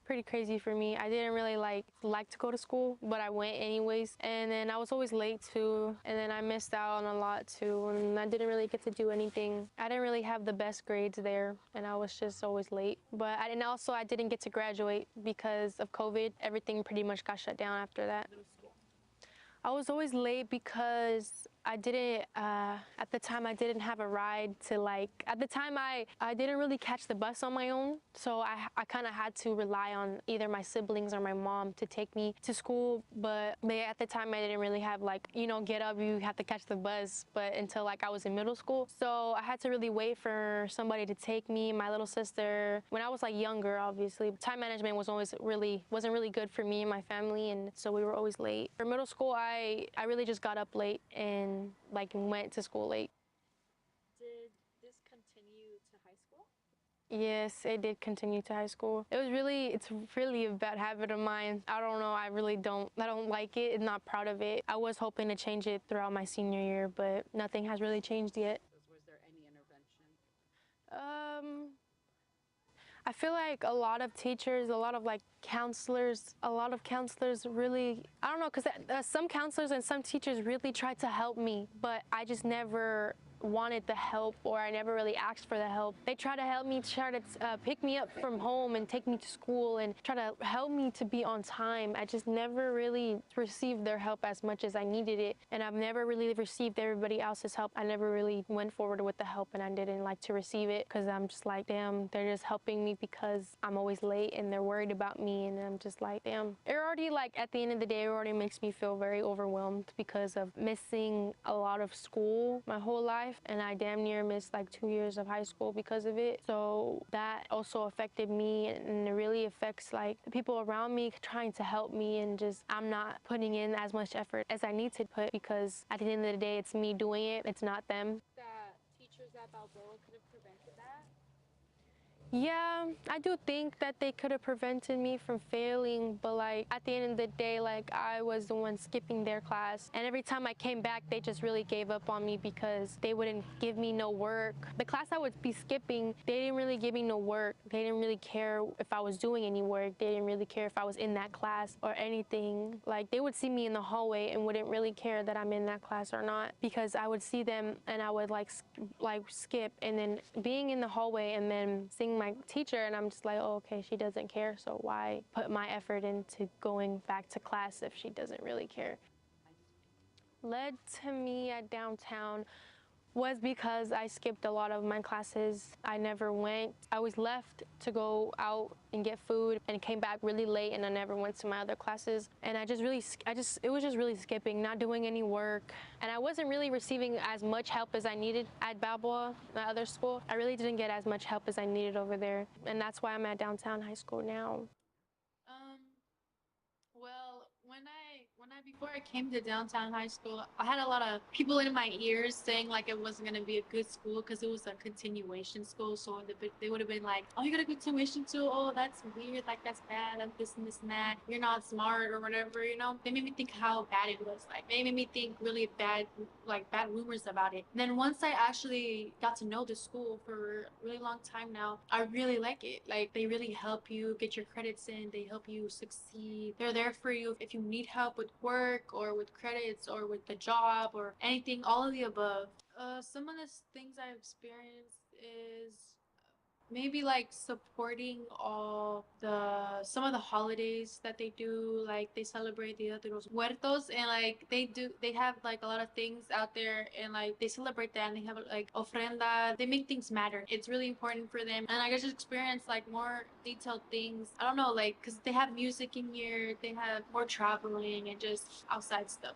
pretty crazy for me. I didn't really like to go to school, but I went anyways. And then I was always late too, and then I missed out on a lot too, and I didn't really get to do anything. I didn't really have the best grades there, and I was just always late. But I didn't get to graduate because of COVID. Everything pretty much got shut down after that. Middle school. I was always late because I didn't, at the time I didn't have a ride to at the time I didn't really catch the bus on my own. So I kind of had to rely on either my siblings or my mom to take me to school. But at the time I didn't really have get up, you have to catch the bus, but until I was in middle school. So I had to really wait for somebody to take me, my little sister. When I was younger, obviously, time management wasn't really good for me and my family, and so we were always late. For middle school, I really just got up late and went to school late. Did this continue to high school? Yes, it did continue to high school. It's really a bad habit of mine. I don't know, I don't like it and not proud of it. I was hoping to change it throughout my senior year, but nothing has really changed yet. Was there any intervention? I feel like a lot of teachers, a lot of like counselors, a lot of counselors really, I don't know, because some counselors and some teachers really tried to help me, but I just never wanted the help, or I never really asked for the help. They try to help me, try to pick me up from home and take me to school and try to help me to be on time. I just never really received their help as much as I needed it, and I've never really received everybody else's help. I never really went forward with the help, and I didn't like to receive it because I'm just like, damn, they're just helping me because I'm always late and they're worried about me, and I'm just like, damn. It already, like, at the end of the day, it already makes me feel very overwhelmed because of missing a lot of school my whole life, and I damn near missed like 2 years of high school because of it. So that also affected me, and it really affects like the people around me trying to help me, and just I'm not putting in as much effort as I need to put, because at the end of the day it's me doing it, it's not them. That teachers at Balboa could have prevented that? Yeah, I do think that they could have prevented me from failing, but like at the end of the day, like I was the one skipping their class, and every time I came back, they just really gave up on me because they wouldn't give me no work. The class I would be skipping, they didn't really give me no work. They didn't really care if I was doing any work. They didn't really care if I was in that class or anything. Like they would see me in the hallway and wouldn't really care that I'm in that class or not, because I would see them and I would like skip, and then being in the hallway and then seeing my teacher, and I'm just like, oh, okay, she doesn't care, so why put my effort into going back to class if she doesn't really care? Led to me at downtown was because I skipped a lot of my classes. I never went. I was left to go out and get food and came back really late, and I never went to my other classes. And it was just really skipping, not doing any work. And I wasn't really receiving as much help as I needed at Balboa, my other school. I really didn't get as much help as I needed over there. And that's why I'm at downtown high school now. Um, well, when I before I came to downtown high school, I had a lot of people in my ears saying like it wasn't gonna be a good school because it was a continuation school. So they would have been like, "Oh, you got a continuation too? Oh, that's weird. Like that's bad. Like this and this and that. You're not smart or whatever." You know, they made me think how bad it was. Like they made me think really bad, like bad rumors about it. And then once I actually got to know the school for a really long time now, I really like it. Like they really help you get your credits in. They help you succeed. They're there for you if you need help with work or with credits or with the job or anything, all of the above. Some of the things I've experienced is maybe like supporting all the some of the holidays that they do. Like they celebrate Dia de los Muertos, and like they have like a lot of things out there, and like they celebrate that, and they have like ofrenda. They make things matter. It's really important for them, and I just experience like more detailed things. I don't know, like because they have music in here, they have more traveling and just outside stuff.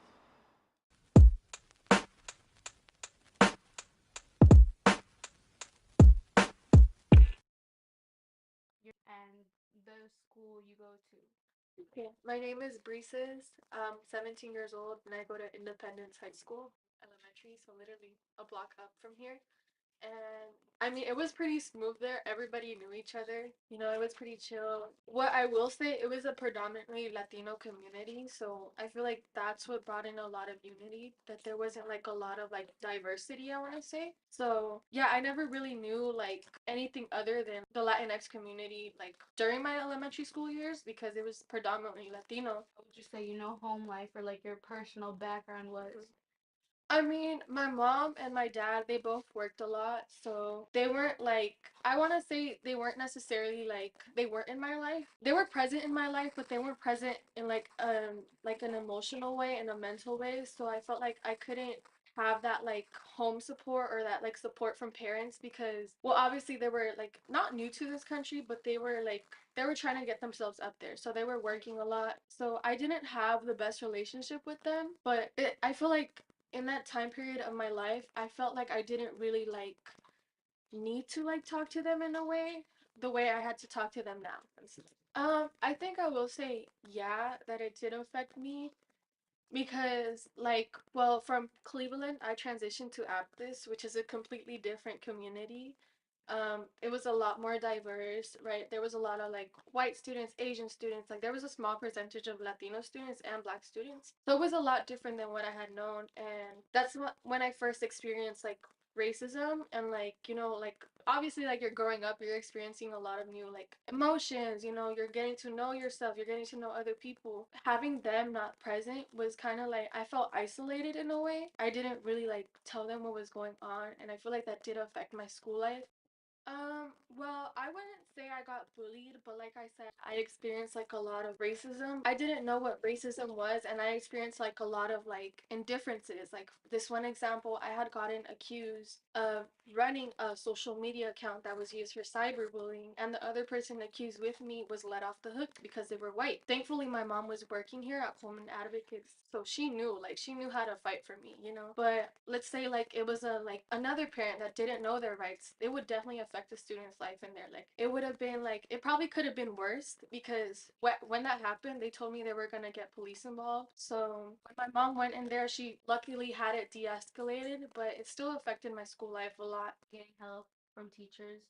And the school you go to. Okay, my name is Breeses. I'm 17 years old and I go to Independence High School Elementary, so literally a block up from here. And I mean, it was pretty smooth there. Everybody knew each other. You know, it was pretty chill. What I will say, it was a predominantly Latino community, so I feel like that's what brought in a lot of unity, that there wasn't like a lot of like diversity, I want to say. So, yeah, I never really knew like anything other than the Latinx community like during my elementary school years because it was predominantly Latino. What would you say, home life or like your personal background was? I mean, my mom and my dad, they both worked a lot, so they weren't like, I want to say they weren't necessarily like they weren't in my life. They were present in my life, but they weren't present in like an emotional way and a mental way. So I felt like I couldn't have that like home support or that like support from parents because well obviously they were like not new to this country, but they were trying to get themselves up there, so they were working a lot, so I didn't have the best relationship with them. But I feel like in that time period of my life, I felt like I didn't really like need to like talk to them in a way, the way I had to talk to them now. I think I will say yeah, that it did affect me because like well from Cleveland I transitioned to Aptis, which is a completely different community. It was a lot more diverse, right? There was a lot of like white students, Asian students, like there was a small percentage of Latino students and black students. So it was a lot different than what I had known, and that's when I first experienced like racism and like, like obviously like you're growing up, you're experiencing a lot of new like emotions, you're getting to know yourself, you're getting to know other people. Having them not present was kind of like I felt isolated in a way. I didn't really like tell them what was going on, and I feel like that did affect my school life. Well, I wouldn't say I got bullied, but like I said, I experienced like a lot of racism. I didn't know what racism was, and I experienced like a lot of like indifferences. Like this one example, I had gotten accused of running a social media account that was used for cyberbullying, and the other person accused with me was let off the hook because they were white. Thankfully, my mom was working here at Coleman Advocates, so she knew how to fight for me. But let's say like it was a like another parent that didn't know their rights, it would definitely affect the student's life in there. Like it would have been like it probably could have been worse because when that happened, they told me they were gonna get police involved. So when my mom went in there, she luckily had it de-escalated, but it still affected my school life a lot. Getting help from teachers.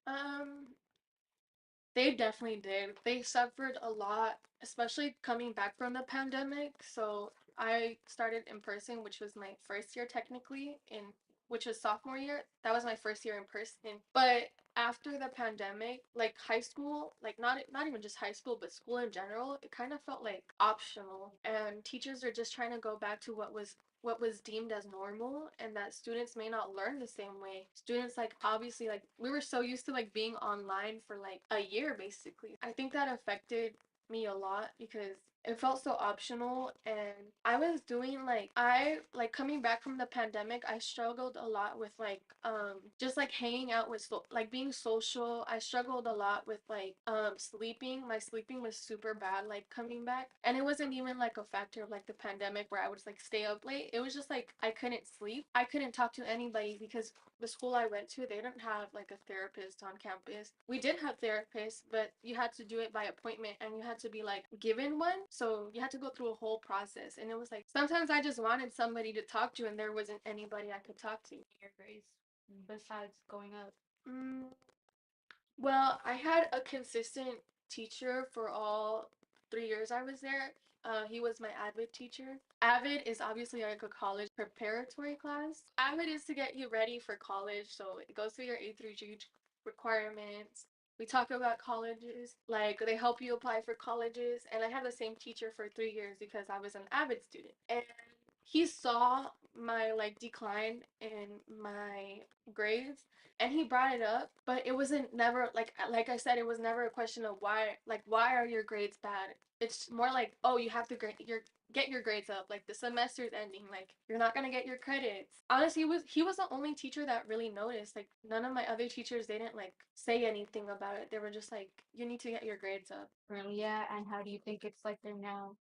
Um, they definitely did. They suffered a lot, especially coming back from the pandemic. So I started in person, which was my first year technically, in which was sophomore year. That was my first year in person. But after the pandemic, like high school, like not even just high school, but school in general, it kind of felt like optional. And teachers are just trying to go back to what was deemed as normal, and that students may not learn the same way. Students like obviously like we were so used to like being online for like a year basically. I think that affected me a lot because it felt so optional, and I was doing like I like coming back from the pandemic, I struggled a lot with like just like hanging out with like being social. I struggled a lot with like sleeping. My sleeping was super bad like coming back, and it wasn't even like a factor of like the pandemic where I would like stay up late. It was just like I couldn't sleep. I couldn't talk to anybody because the school I went to, they didn't have like a therapist on campus. We did have therapists, but you had to do it by appointment and you had to be like given one. So you had to go through a whole process. And it was like sometimes I just wanted somebody to talk to and there wasn't anybody I could talk to. Your grades besides going up. Mm, well, I had a consistent teacher for all 3 years I was there. He was my AVID teacher. AVID is obviously like a college preparatory class. AVID is to get you ready for college, so it goes through your A through G requirements. We talk about colleges, like they help you apply for colleges, and I had the same teacher for 3 years because I was an AVID student. And he saw my like decline in my grades and he brought it up, but it wasn't never like I said, it was never a question of why are your grades bad. It's more like, oh, you have to get your grades up, like the semester's ending, like you're not gonna get your credits. Honestly, he was the only teacher that really noticed. Like none of my other teachers, they didn't like say anything about it. They were just like, you need to get your grades up. Really, yeah. And how do you think it's like there now?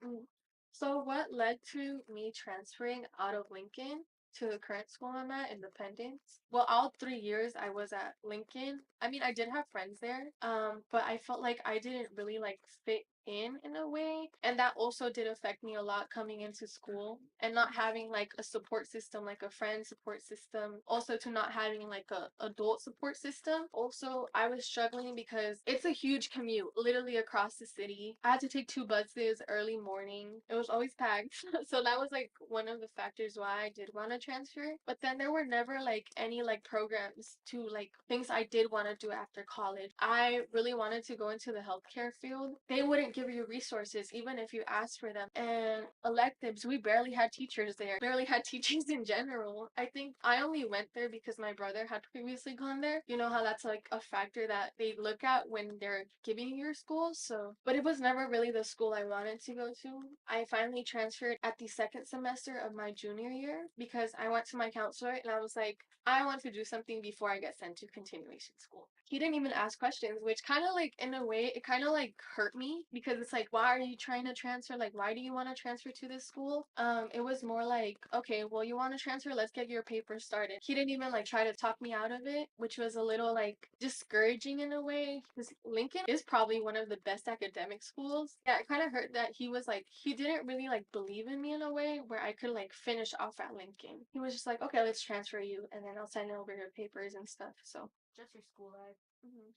Mm. So what led to me transferring out of Lincoln to the current school I'm at, Independence? Well, all 3 years I was at Lincoln. I mean, I did have friends there, but I felt like I didn't really like fit in a way, and that also did affect me a lot coming into school and not having like a support system, like a friend support system. Also, to not having like a adult support system. Also, I was struggling because it's a huge commute, literally across the city. I had to take two buses early morning. It was always packed. So that was like one of the factors why I did want to transfer. But then there were never like any like programs to like things I did want to do after college. I really wanted to go into the healthcare field. They wouldn't give you resources even if you asked for them. And electives, we barely had teachers there. Barely had teachers in general. I think I only went there because my brother had previously gone there. You know how that's like a factor that they look at when they're giving you your school. So, but it was never really the school I wanted to go to. I finally transferred at the second semester of my junior year because I went to my counselor and I was like, I want to do something before I get sent to continuation school. He didn't even ask questions, which kind of like in a way, it kind of like hurt me because it's like, why are you trying to transfer? Like, why do you want to transfer to this school? It was more like, okay, well, you want to transfer, let's get your papers started. He didn't even like try to talk me out of it, which was a little like discouraging in a way because Lincoln is probably one of the best academic schools. Yeah, it kind of hurt that he was like, he didn't really like believe in me in a way where I could like finish off at Lincoln. He was just like, okay, let's transfer you and then I'll send over your papers and stuff. So Just your school life. mhm.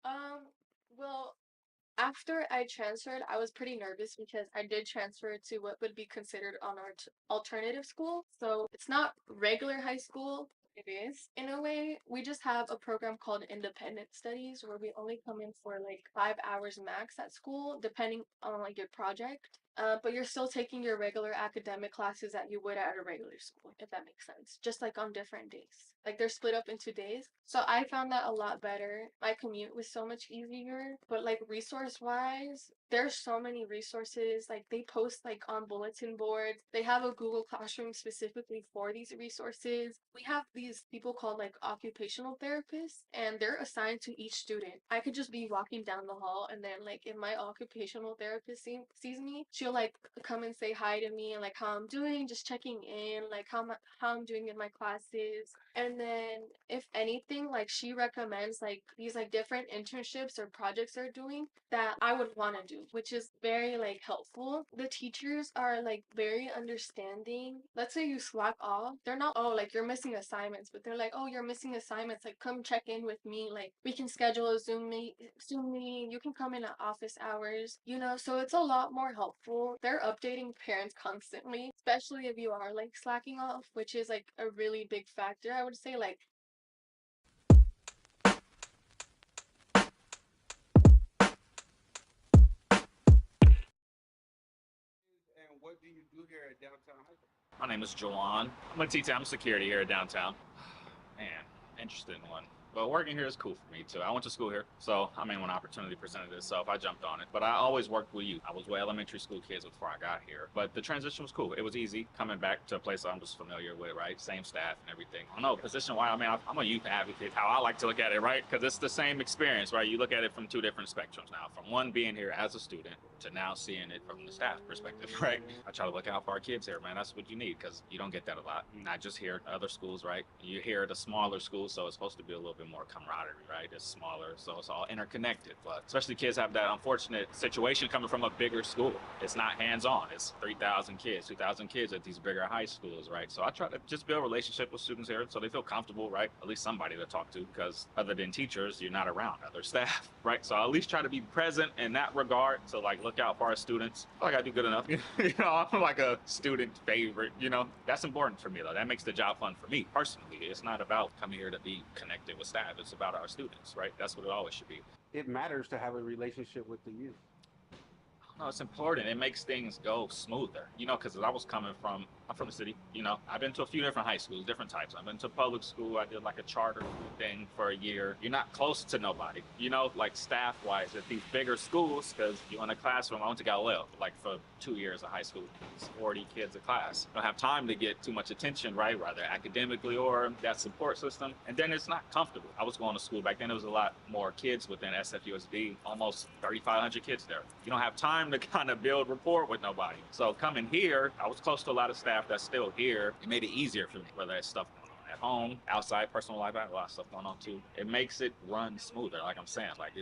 Um, well, After I transferred, I was pretty nervous because I did transfer to what would be considered an alternative school. So it's not regular high school. It is in a way. We just have a program called independent studies where we only come in for like 5 hours max at school, depending on like your project. But you're still taking your regular academic classes that you would at a regular school, if that makes sense. Just like on different days. Like they're split up into days. So I found that a lot better. My commute was so much easier. But like resource wise, there's so many resources. Like they post like on bulletin boards. They have a Google Classroom specifically for these resources. We have these people called like occupational therapists, and they're assigned to each student. I could just be walking down the hall, and then like if my occupational therapist sees me, she'll like come and say hi to me and like how I'm doing, just checking in, like how I'm doing in my classes. And then if anything, like she recommends like these like different internships or projects they're doing that I would want to do, which is very like helpful. The teachers are like very understanding. Let's say you slack off, they're not, oh, like you're missing assignments, but they're like, oh, you're missing assignments, like come check in with me, like we can schedule a Zoom meeting, you can come in at office hours, you know. So it's a lot more helpful. They're updating parents constantly, especially if you are like slacking off, which is like a really big factor, I would say. Like And what do you do here at downtown high school? My name is Jawan. I'm a T-Town security here at downtown. Man, interesting one. But working here is cool for me too. I went to school here, so I mean, when opportunity presented itself, I jumped on it. But I always worked with youth. I was with elementary school kids before I got here. But the transition was cool. It was easy coming back to a place I'm just familiar with, right? Same staff and everything. I don't know, position-wise, I mean, I'm a youth advocate, how I like to look at it, right? Because it's the same experience, right? You look at it from two different spectrums now. From one being here as a student to now seeing it from the staff perspective, right? I try to look out for our kids here, man. That's what you need because you don't get that a lot. Not just here, other schools, right? You hear at a smaller school, so it's supposed to be a little bit more camaraderie, right? It's smaller, so it's all interconnected. But especially kids have that unfortunate situation coming from a bigger school. It's not hands-on. It's 3,000 kids, 2,000 kids at these bigger high schools, right? So I try to just build a relationship with students here so they feel comfortable, right? At least somebody to talk to because other than teachers, you're not around other staff, right? So I at least try to be present in that regard. So like look out for our students. I feel like I do good enough. You know, I'm like a student favorite, you know. That's important for me though. That makes the job fun for me personally. It's not about coming here to be connected with staff. It's about our students, right? That's what it always should be. It matters to have a relationship with the youth. No, it's important. It makes things go smoother, you know, because I was coming from, I'm from the city, you know, I've been to a few different high schools, different types. I've been to public school. I did like a charter thing for a year. You're not close to nobody, you know, like staff wise at these bigger schools, because you're in a classroom. I went to Galileo, like for 2 years of high school. It's 40 kids a class. You don't have time to get too much attention, right? Whether academically or that support system. And then it's not comfortable. I was going to school back then. There was a lot more kids within SFUSD, almost 3,500 kids there. You don't have time to kind of build rapport with nobody. So coming here, I was close to a lot of staff that's still here. It made it easier for me, whether it's stuff going on at home, outside, personal life. I have a lot of stuff going on too. It makes it run smoother, like I'm saying. Like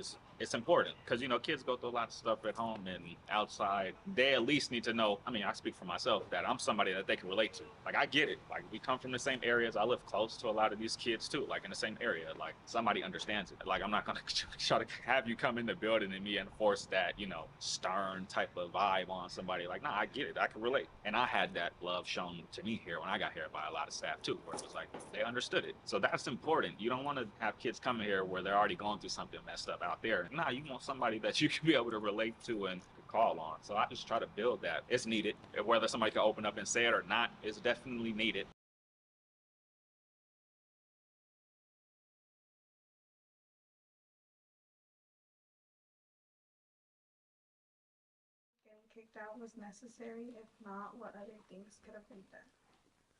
it's important because you know kids go through a lot of stuff at home and outside. They at least need to know. I mean, I speak for myself that I'm somebody that they can relate to. Like I get it. Like we come from the same areas. I live close to a lot of these kids too. Like in the same area. Like somebody understands it. Like I'm not gonna try to have you come in the building and me enforce that stern type of vibe on somebody. Like nah, I get it. I can relate. And I had that love shown to me here when I got here by a lot of staff too, where it was like they understood it. So that's important. You don't want to have kids coming here where they're already going through something messed up out there. Nah, you want somebody that you can be able to relate to and call on. So I just try to build that. It's needed. Whether somebody can open up and say it or not, it's definitely needed. Getting kicked out was necessary. If not, what other things could have been done?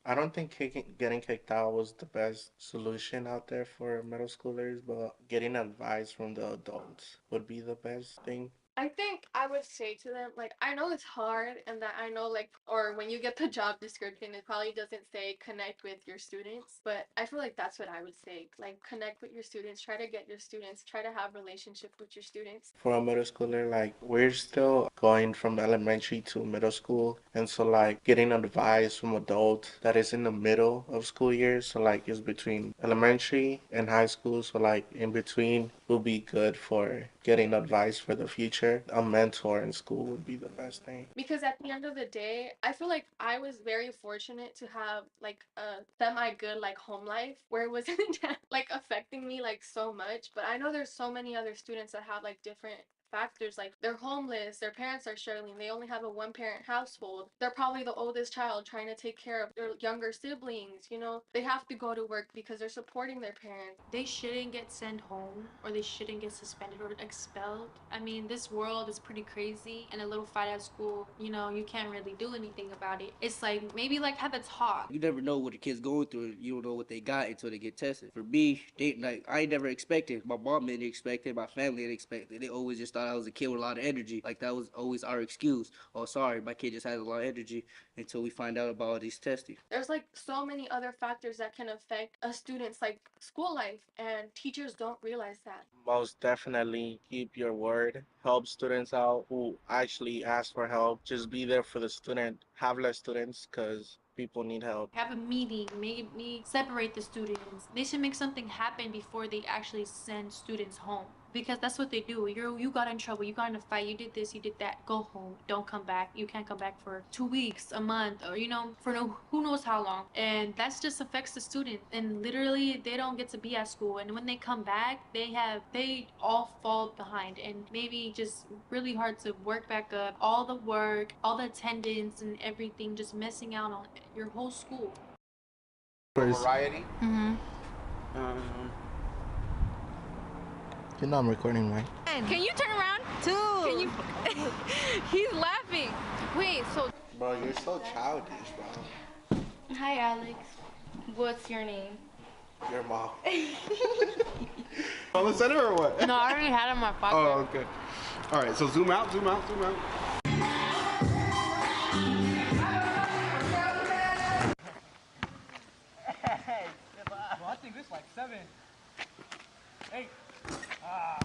I don't think getting kicked out was the best solution out there for middle schoolers, but getting advice from the adults would be the best thing. I think I would say to them, like, I know it's hard and that I know, like, or when you get the job description, it probably doesn't say connect with your students, but I feel like that's what I would say. Like, connect with your students, try to get your students, try to have relationship with your students. For a middle schooler, like we're still going from elementary to middle school, and so like getting advice from adults that is in the middle of school years, so like it's between elementary and high school, so like in between will be good for getting advice for the future. A mentor in school would be the best thing. Because at the end of the day, I feel like I was very fortunate to have like a semi good like home life where it wasn't like affecting me like so much. But I know there's so many other students that have like different factors, like they're homeless, their parents are struggling, they only have a one parent household, they're probably the oldest child trying to take care of their younger siblings, you know, they have to go to work because they're supporting their parents. They shouldn't get sent home or they shouldn't get suspended or expelled. I mean, this world is pretty crazy, and a little fight at school, you know, you can't really do anything about it. It's like maybe like have a talk. You never know what the kids going through. You don't know what they got until they get tested. For me, they like I never expected. My mom didn't expect it. My family didn't expect it. They always just thought I was a kid with a lot of energy. Like that was always our excuse. Oh, sorry, my kid just has a lot of energy. Until we find out about all these testing. There's like so many other factors that can affect a student's like school life, and teachers don't realize that. Most definitely keep your word. Help students out who actually ask for help. Just be there for the student. Have less students because people need help. Have a meeting, maybe separate the students. They should make something happen before they actually send students home. Because that's what they do. You got in trouble, you got in a fight, you did this, you did that. Go home. Don't come back. You can't come back for 2 weeks, a month, or you know, for no who knows how long. And that just affects the student. And literally they don't get to be at school. And when they come back, they all fall behind and maybe just really hard to work back up. All the work, all the attendance and everything just missing out on your whole school. Variety. Mm-hmm. Um, you know I'm recording, right? Can you turn around? Two. Can you? He's laughing. Wait, so. Bro, you're so childish, bro. Hi, Alex. What's your name? Your mom. On the center or what? No, I already had it in my pocket. Oh, okay. All right, so zoom out, zoom out, zoom out. Well, I think this like 7, 8. Oh,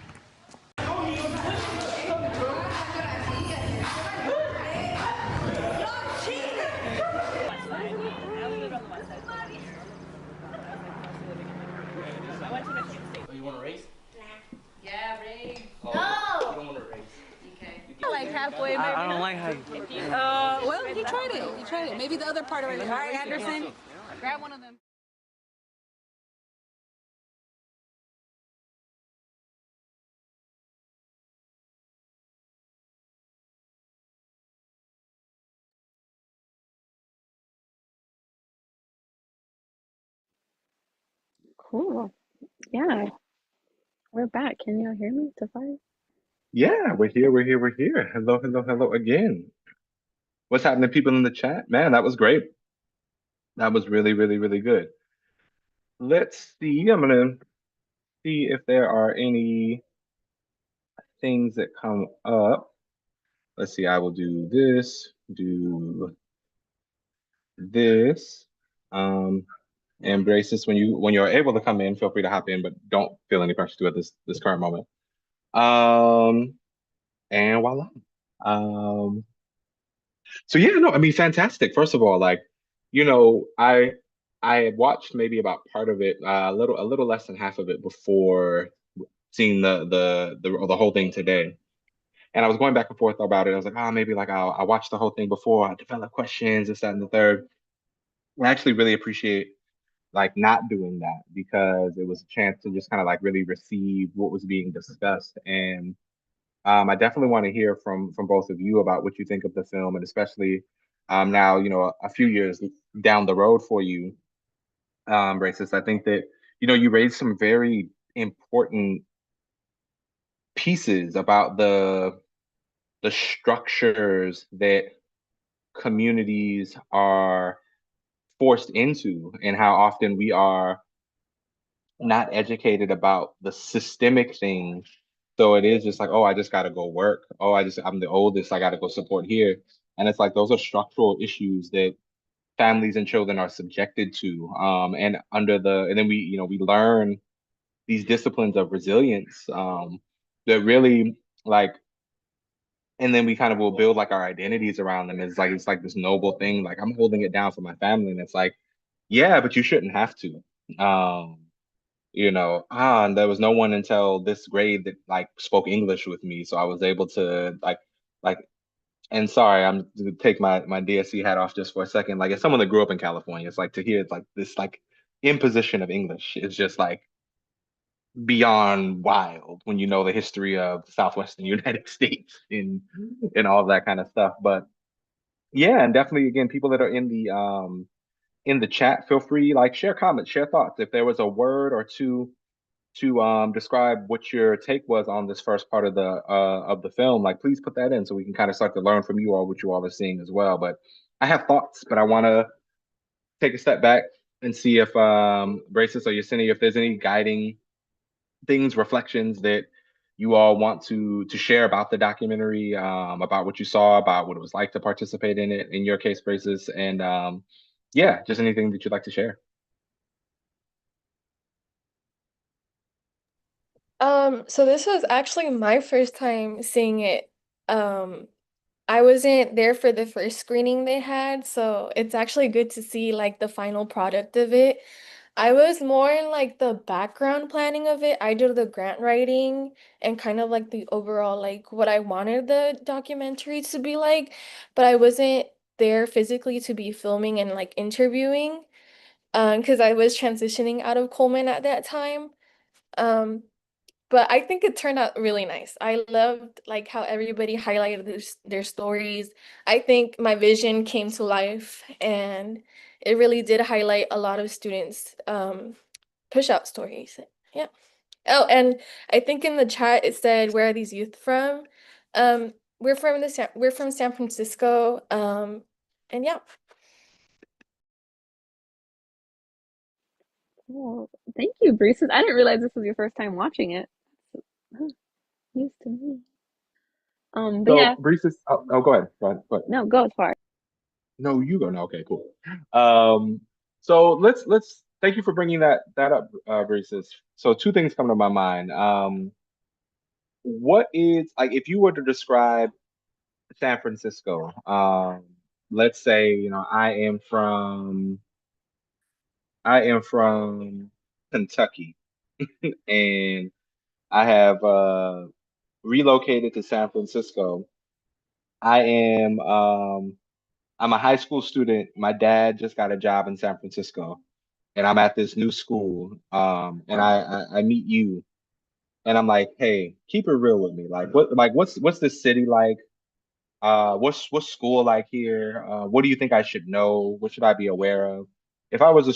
you want to race? Yeah, raise. Oh, no. You don't want to race. Okay. Like halfway, maybe. I don't like how you. Well, he tried it. He tried it. Maybe the other part already. All right, Anderson, grab one of them. Cool. Yeah, we're back. Can y'all hear me? Tafari? Yeah, we're here, we're here, we're here. Hello, hello, hello again. What's happening, people in the chat? Man, that was great. That was really, really, really good. Let's see. I'm gonna see if there are any things that come up. Let's see. I will do this, do this. And Braces, when you're able to come in, feel free to hop in, but don't feel any pressure to at this current moment. And voila. Um, so yeah, no, I mean, fantastic. First of all, like, you know, I watched maybe about part of it, a little less than half of it before seeing the whole thing today. And I was going back and forth about it. I was like, oh, maybe like I'll watch the whole thing before I develop questions, this, that, and the third. I actually really appreciate like not doing that because it was a chance to just kind of like really receive what was being discussed. And I definitely want to hear from both of you about what you think of the film, and especially now, you know, a few years down the road for you, Racist. I think that, you know, you raised some very important pieces about the structures that communities are forced into and how often we are not educated about the systemic things. So it is just like, oh, I just got to go work. Oh, I'm the oldest. I got to go support here. And it's like those are structural issues that families and children are subjected to. And then we, you know, we learn these disciplines of resilience that really like, and then we kind of will build like our identities around them. It's like this noble thing. Like I'm holding it down for my family, and it's like, yeah, but you shouldn't have to. Um, And there was no one until this grade that like spoke English with me, so I was able to like and sorry, I'm to take my DSC hat off just for a second. Like as someone that grew up in California, it's like to hear it's like this like imposition of English is just like beyond wild when you know the history of the Southwestern United States and all that kind of stuff. But yeah, and definitely again, people that are in the chat, feel free like share comments, share thoughts. If there was a word or two to describe what your take was on this first part of the film, like please put that in so we can kind of start to learn from you all what you all are seeing as well. But I have thoughts, but I want to take a step back and see if Braces or Yesenia, if there's any guiding things, reflections that you all want to share about the documentary, about what you saw, about what it was like to participate in it, in your case, Braces, and yeah, just anything that you'd like to share. So this was actually my first time seeing it. Um, I wasn't there for the first screening they had, so it's actually good to see like the final product of it. I was more in like the background planning of it. I did the grant writing and kind of like the overall like what I wanted the documentary to be like, but I wasn't there physically to be filming and like interviewing, because I was transitioning out of Coleman at that time. Um, but I think it turned out really nice. I loved like how everybody highlighted their stories. I think my vision came to life and it really did highlight a lot of students' push out stories. Yeah. Oh, and I think in the chat it said, "Where are these youth from?" Um, we're from San Francisco. And yeah. Well, thank you, Bruce. I didn't realize this was your first time watching it. Huh, news to me. But So, yeah, Brees, oh, go ahead. Go ahead. Go ahead. no, go as far. No, you go. No, okay, cool. Um, so let's thank you for bringing that up, Brees. So two things come to my mind. What is like if you were to describe San Francisco? Let's say I am from Kentucky, and I have relocated to San Francisco. I am I'm a high school student. My dad just got a job in San Francisco, and I'm at this new school. And I meet you, and I'm like, hey, keep it real with me. What's this city like? What's school like here? What do you think I should know? What should I be aware of? If I was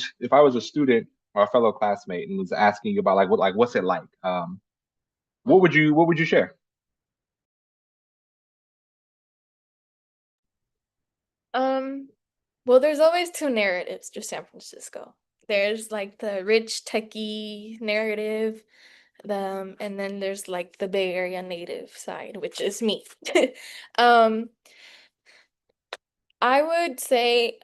a student or a fellow classmate and was asking you about what's it like? What would you share? Um, well, there's always two narratives to San Francisco. There's like the rich techie narrative, and then there's like the Bay Area native side, which is me. Um, I would say,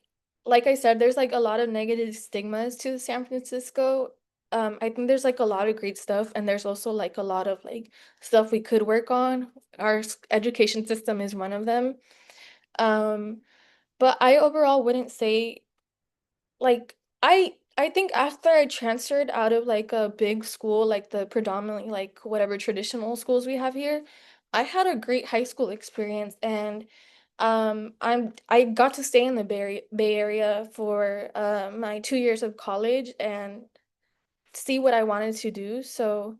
like I said, there's like a lot of negative stigmas to San Francisco. I think there's like a lot of great stuff, and there's also like a lot of like stuff we could work on. Our education system is one of them. Um, but I overall wouldn't say like I think after I transferred out of like a big school, like the predominantly like whatever traditional schools we have here, I had a great high school experience and I got to stay in the Bay Area for my 2 years of college and see what I wanted to do. So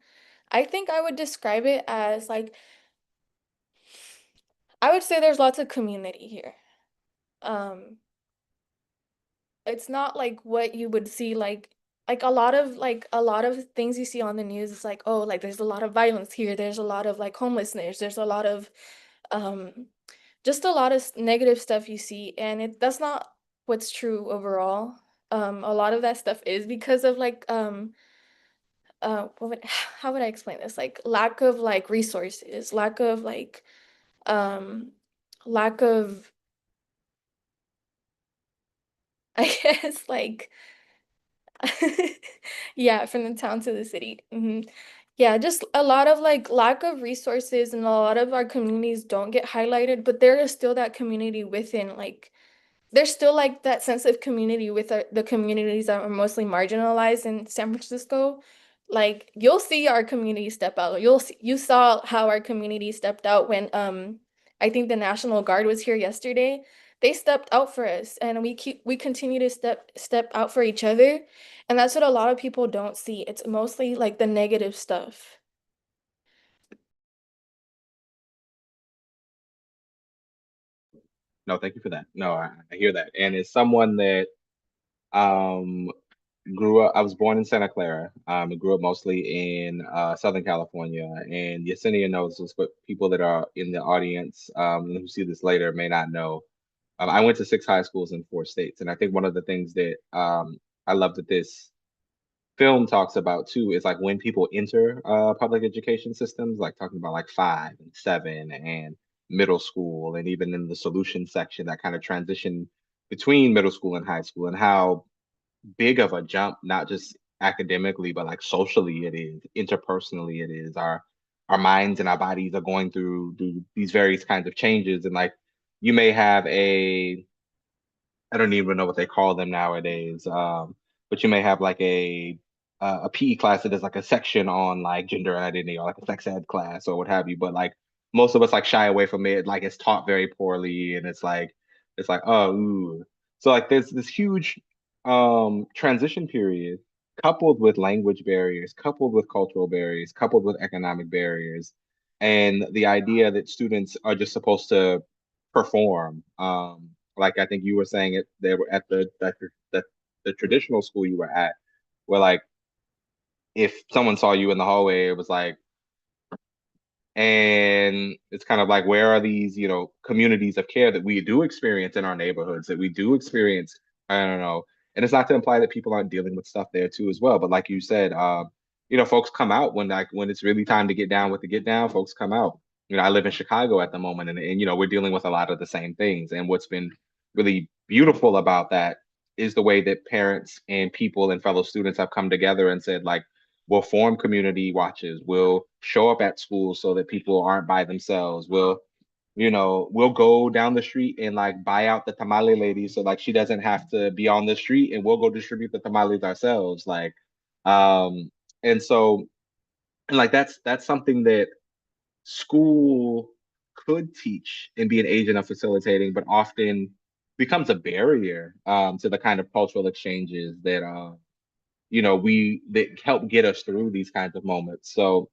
I think I would describe it as like I would say there's lots of community here. Um it's not like what you would see like a lot of things you see on the news is like, oh, like there's a lot of violence here, there's a lot of like homelessness, there's a lot of um just a lot of negative stuff you see, and that's not what's true overall. A lot of that stuff is because of like how would I explain this, like lack of like resources, um lack of I guess like yeah, from the town to the city. Yeah, just a lot of like lack of resources, and a lot of our communities don't get highlighted, but there is still that community within, like, there's still like that sense of community with the communities that are mostly marginalized in San Francisco. like you'll see our community step out. You saw how our community stepped out when I think the National Guard was here yesterday. They stepped out for us and we continue to step out for each other. And that's what a lot of people don't see. It's mostly like the negative stuff. No, thank you for that. No, I hear that. And as someone that um grew up, I was born in Santa Clara. And grew up mostly in Southern California. And Yesenia knows this, but people that are in the audience and who see this later may not know. I went to six high schools in four states, and I think one of the things that I love that this film talks about too is like when people enter public education systems, like talking about like 5 and 7 and middle school, and even in the solution section, that kind of transition between middle school and high school, and how big of a jump, not just academically, but like socially it is, interpersonally it is. Our minds and our bodies are going through these various kinds of changes, and like you may have a I don't even know what they call them nowadays. But you may have like a PE class that is like a section on like gender identity or like a sex ed class or what have you. But like most of us like shy away from it. Like it's taught very poorly, and it's like oh ooh. So like there's this huge transition period coupled with language barriers, coupled with cultural barriers, coupled with economic barriers, and the idea that students are just supposed to perform. Like I think you were saying it, they were at the traditional school you were at, where like if someone saw you in the hallway, it was like, and it's kind of like, where are these, communities of care that we do experience in our neighborhoods, that we do experience? I don't know. And it's not to imply that people aren't dealing with stuff there too as well. But like you said, folks come out when it's really time to get down with the get down, folks come out. I live in Chicago at the moment, and we're dealing with a lot of the same things. And what's been really beautiful about that is the way that parents and people and fellow students have come together and said, like, we'll form community watches. We'll show up at school so that people aren't by themselves. We'll go down the street and like buy out the tamale lady so like she doesn't have to be on the street, and we'll go distribute the tamales ourselves. Like, um, and so and like that's something that school could teach and be an agent of facilitating, but often becomes a barrier to the kind of cultural exchanges that we that help get us through these kinds of moments. So,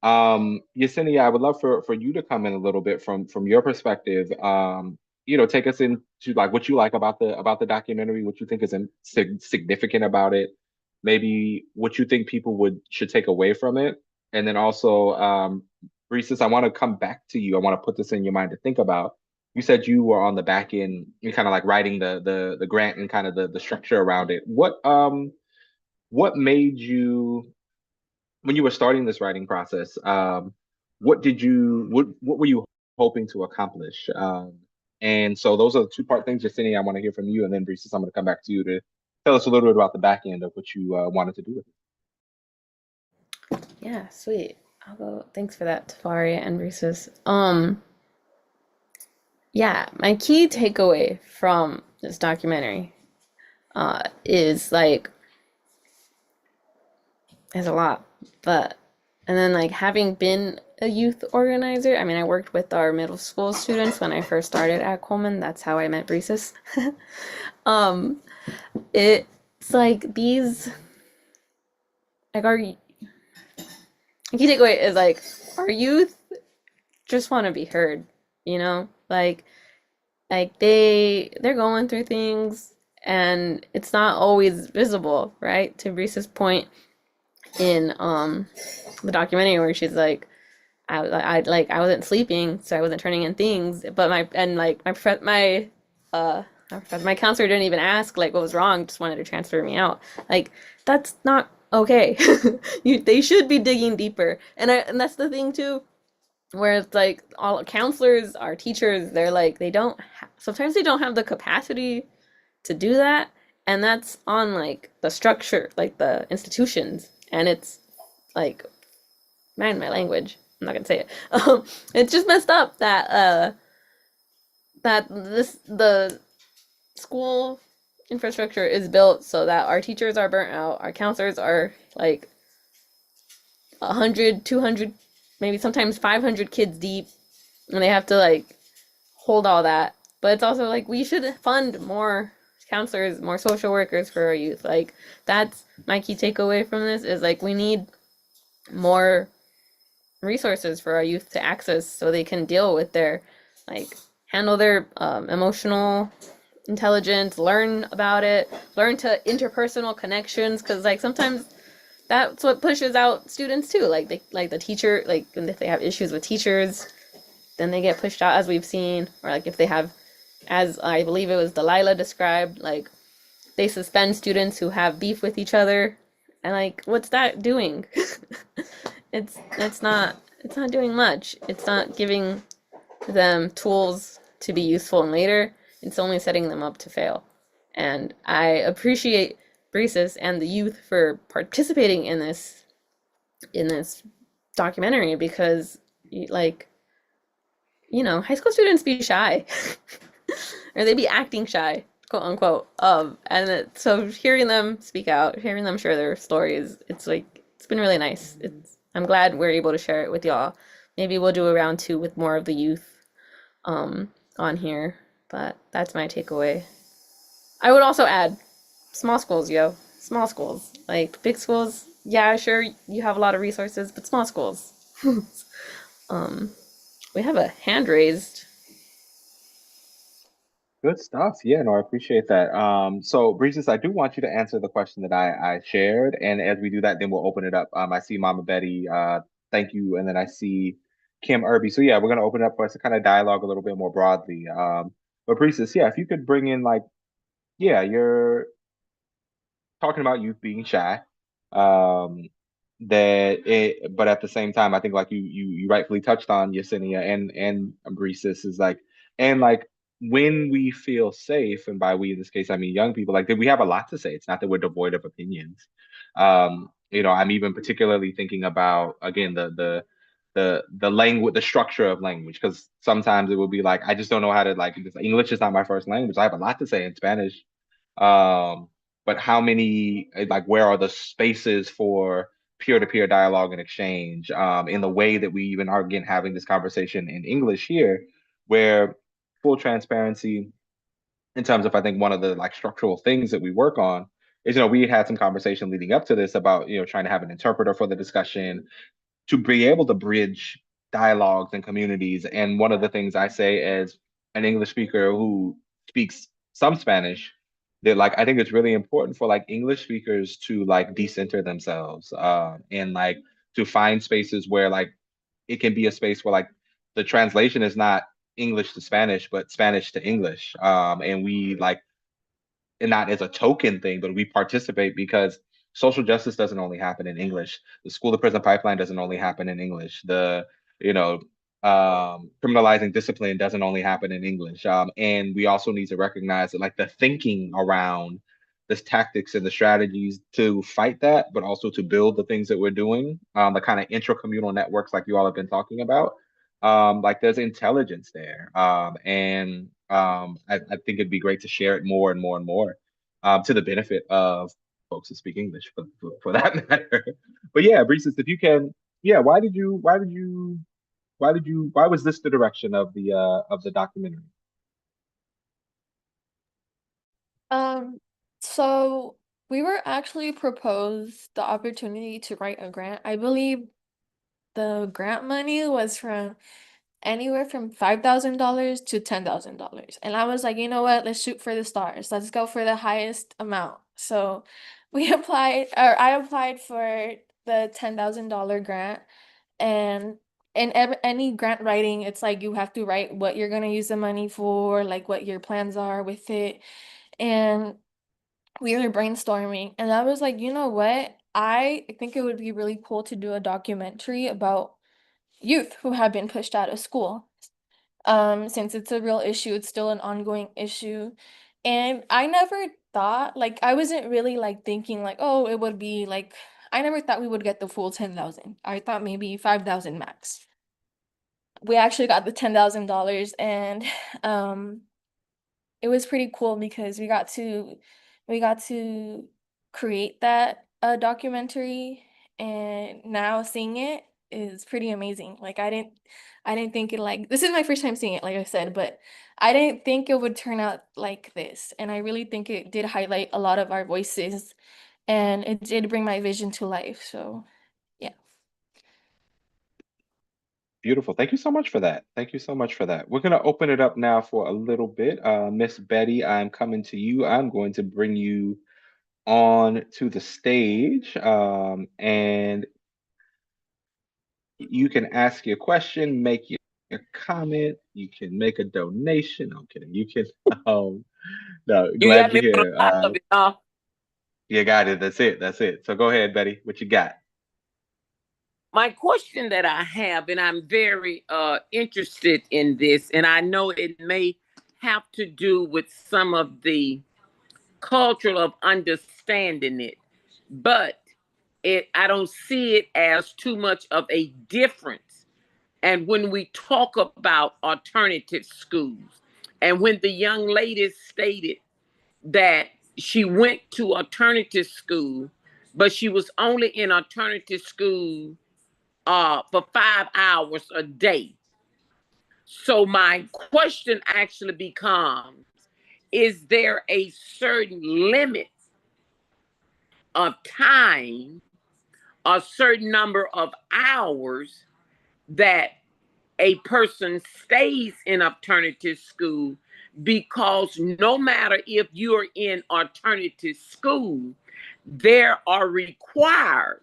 Yesenia, I would love for you to come in a little bit from your perspective. Take us into like what you like about the documentary, what you think is significant about it, maybe what you think people would should take away from it, and then also, Reeses, I want to come back to you. I want to put this in your mind to think about. You said you were on the back end, you kind of like writing the grant and kind of the structure around it. What made you, when you were starting this writing process, what were you hoping to accomplish? And so those are the two-part things, Justine, I want to hear from you, and then Brees, I'm going to come back to you to tell us a little bit about the back end of what you wanted to do with it. Yeah, sweet. I'll go. Thanks for that, Tafari and Reese's. Yeah, my key takeaway from this documentary is like there's a lot, but and then like having been a youth organizer, I mean, I worked with our middle school students when I first started at Coleman. That's how I met Reese's. um, it's like these like our key takeaway is like our youth just want to be heard, you know? Like they're going through things and it's not always visible, right? To Reese's point in the documentary where she's like I wasn't sleeping, so I wasn't turning in things, but my counselor didn't even ask like what was wrong, just wanted to transfer me out. Like that's not okay. They should be digging deeper. And that's the thing too, where it's like all counselors, our teachers, they're like sometimes they don't have the capacity to do that, and that's on like the structure, like the institutions, and it's like mind my language. I'm not gonna say it. It's just messed up that the school infrastructure is built so that our teachers are burnt out, our counselors are like 100, 200, maybe sometimes 500 kids deep, and they have to like hold all that. But it's also like we should fund more counselors, more social workers for our youth. Like that's my key takeaway from this is like we need more resources for our youth to access so they can deal with their like handle their emotional intelligence, learn about it, learn to interpersonal connections because like sometimes that's what pushes out students too. Like they like the teacher like if they have issues with teachers, then they get pushed out as we've seen, or like if they have, as I believe it was Delilah described, like they suspend students who have beef with each other, and like what's that doing? It's not doing much. It's not giving them tools to be useful and later. It's only setting them up to fail. And I appreciate Breesis and the youth for participating in this documentary because like high school students be shy or they be acting shy, quote unquote. So hearing them speak out, hearing them share their stories, it's like it's been really nice. I'm glad we're able to share it with y'all. Maybe we'll do a round two with more of the youth on here, but that's my takeaway. I would also add small schools, yo. Small schools. Like big schools, yeah, sure, you have a lot of resources, but small schools. um, we have a hand raised. Good stuff. Yeah, no, I appreciate that. So Breezes, I do want you to answer the question that I shared, and as we do that, then we'll open it up. I see Mama Betty, thank you, and then I see Kim Irby. So yeah, we're gonna open it up for us to kind of dialogue a little bit more broadly. But Breezes, yeah, if you could bring in like, yeah, you're talking about youth being shy. Um, but at the same time, I think like you rightfully touched on Yesenia and Breezes is like, and like when we feel safe, and by we in this case I mean young people, like that we have a lot to say. It's not that we're devoid of opinions. I'm even particularly thinking about again the language, the structure of language, because sometimes it will be like I just don't know how to like English is not my first language. I have a lot to say in Spanish. Um, but how many like where are the spaces for peer-to-peer dialogue and exchange in the way that we even are again having this conversation in English here, where full transparency in terms of I think one of the like structural things that we work on is we had some conversation leading up to this about trying to have an interpreter for the discussion to be able to bridge dialogues and communities. And one of the things I say as an English speaker who speaks some Spanish, that like I think it's really important for like English speakers to like decenter themselves and like to find spaces where like it can be a space where like the translation is not English to Spanish, but Spanish to English. And we like and not as a token thing, but we participate because social justice doesn't only happen in English. The school to prison pipeline doesn't only happen in English. You know, Criminalizing discipline doesn't only happen in English. And we also need to recognize that like the thinking around this tactics and the strategies to fight that, but also to build the things that we're doing, the kind of intracommunal networks like you all have been talking about. Like there's intelligence there. I think it'd be great to share it more and more and more to the benefit of folks that speak English for that matter. But yeah, Brees, if you can, yeah, why was this the direction of the documentary? Um, so we were actually proposed the opportunity to write a grant. I believe the grant money was from anywhere from $5,000 to $10,000. And I was like, you know what? Let's shoot for the stars. Let's go for the highest amount. So we applied, or I applied for the $10,000 grant. And in any grant writing, it's like you have to write what you're going to use the money for, like what your plans are with it. And we were brainstorming, and I was like, you know what? I think it would be really cool to do a documentary about youth who have been pushed out of school. Since it's a real issue, it's still an ongoing issue. And I never thought, like, I wasn't really like thinking like, oh, it would be like, I never thought we would get the full 10,000. I thought maybe 5,000 max. We actually got the $10,000, and um it was pretty cool because we got to create that documentary, and now seeing it is pretty amazing. Like I didn't think it like this is my first time seeing it, like I said, but I didn't think it would turn out like this. And I really think it did highlight a lot of our voices and it did bring my vision to life. So yeah. Beautiful. Thank you so much for that. Thank you so much for that. We're going to open it up now for a little bit. Miss Betty, I'm coming to you. I'm going to bring you on to the stage, and you can ask your question, make your comment, you can make a donation. No, I'm kidding. You can, no, You got glad me you're on here. the top of it, huh? You got it. That's it. That's it. So go ahead, Betty. What you got? My question that I have, and I'm very interested in this, and I know it may have to do with some of the culture of understanding it, but I don't see it as too much of a difference. And when we talk about alternative schools, and when the young lady stated that she went to alternative school, but she was only in alternative school for 5 hours a day. So my question actually becomes, is there a certain limit of time, a certain number of hours that a person stays in alternative school? Because no matter if you're in alternative school, there are required,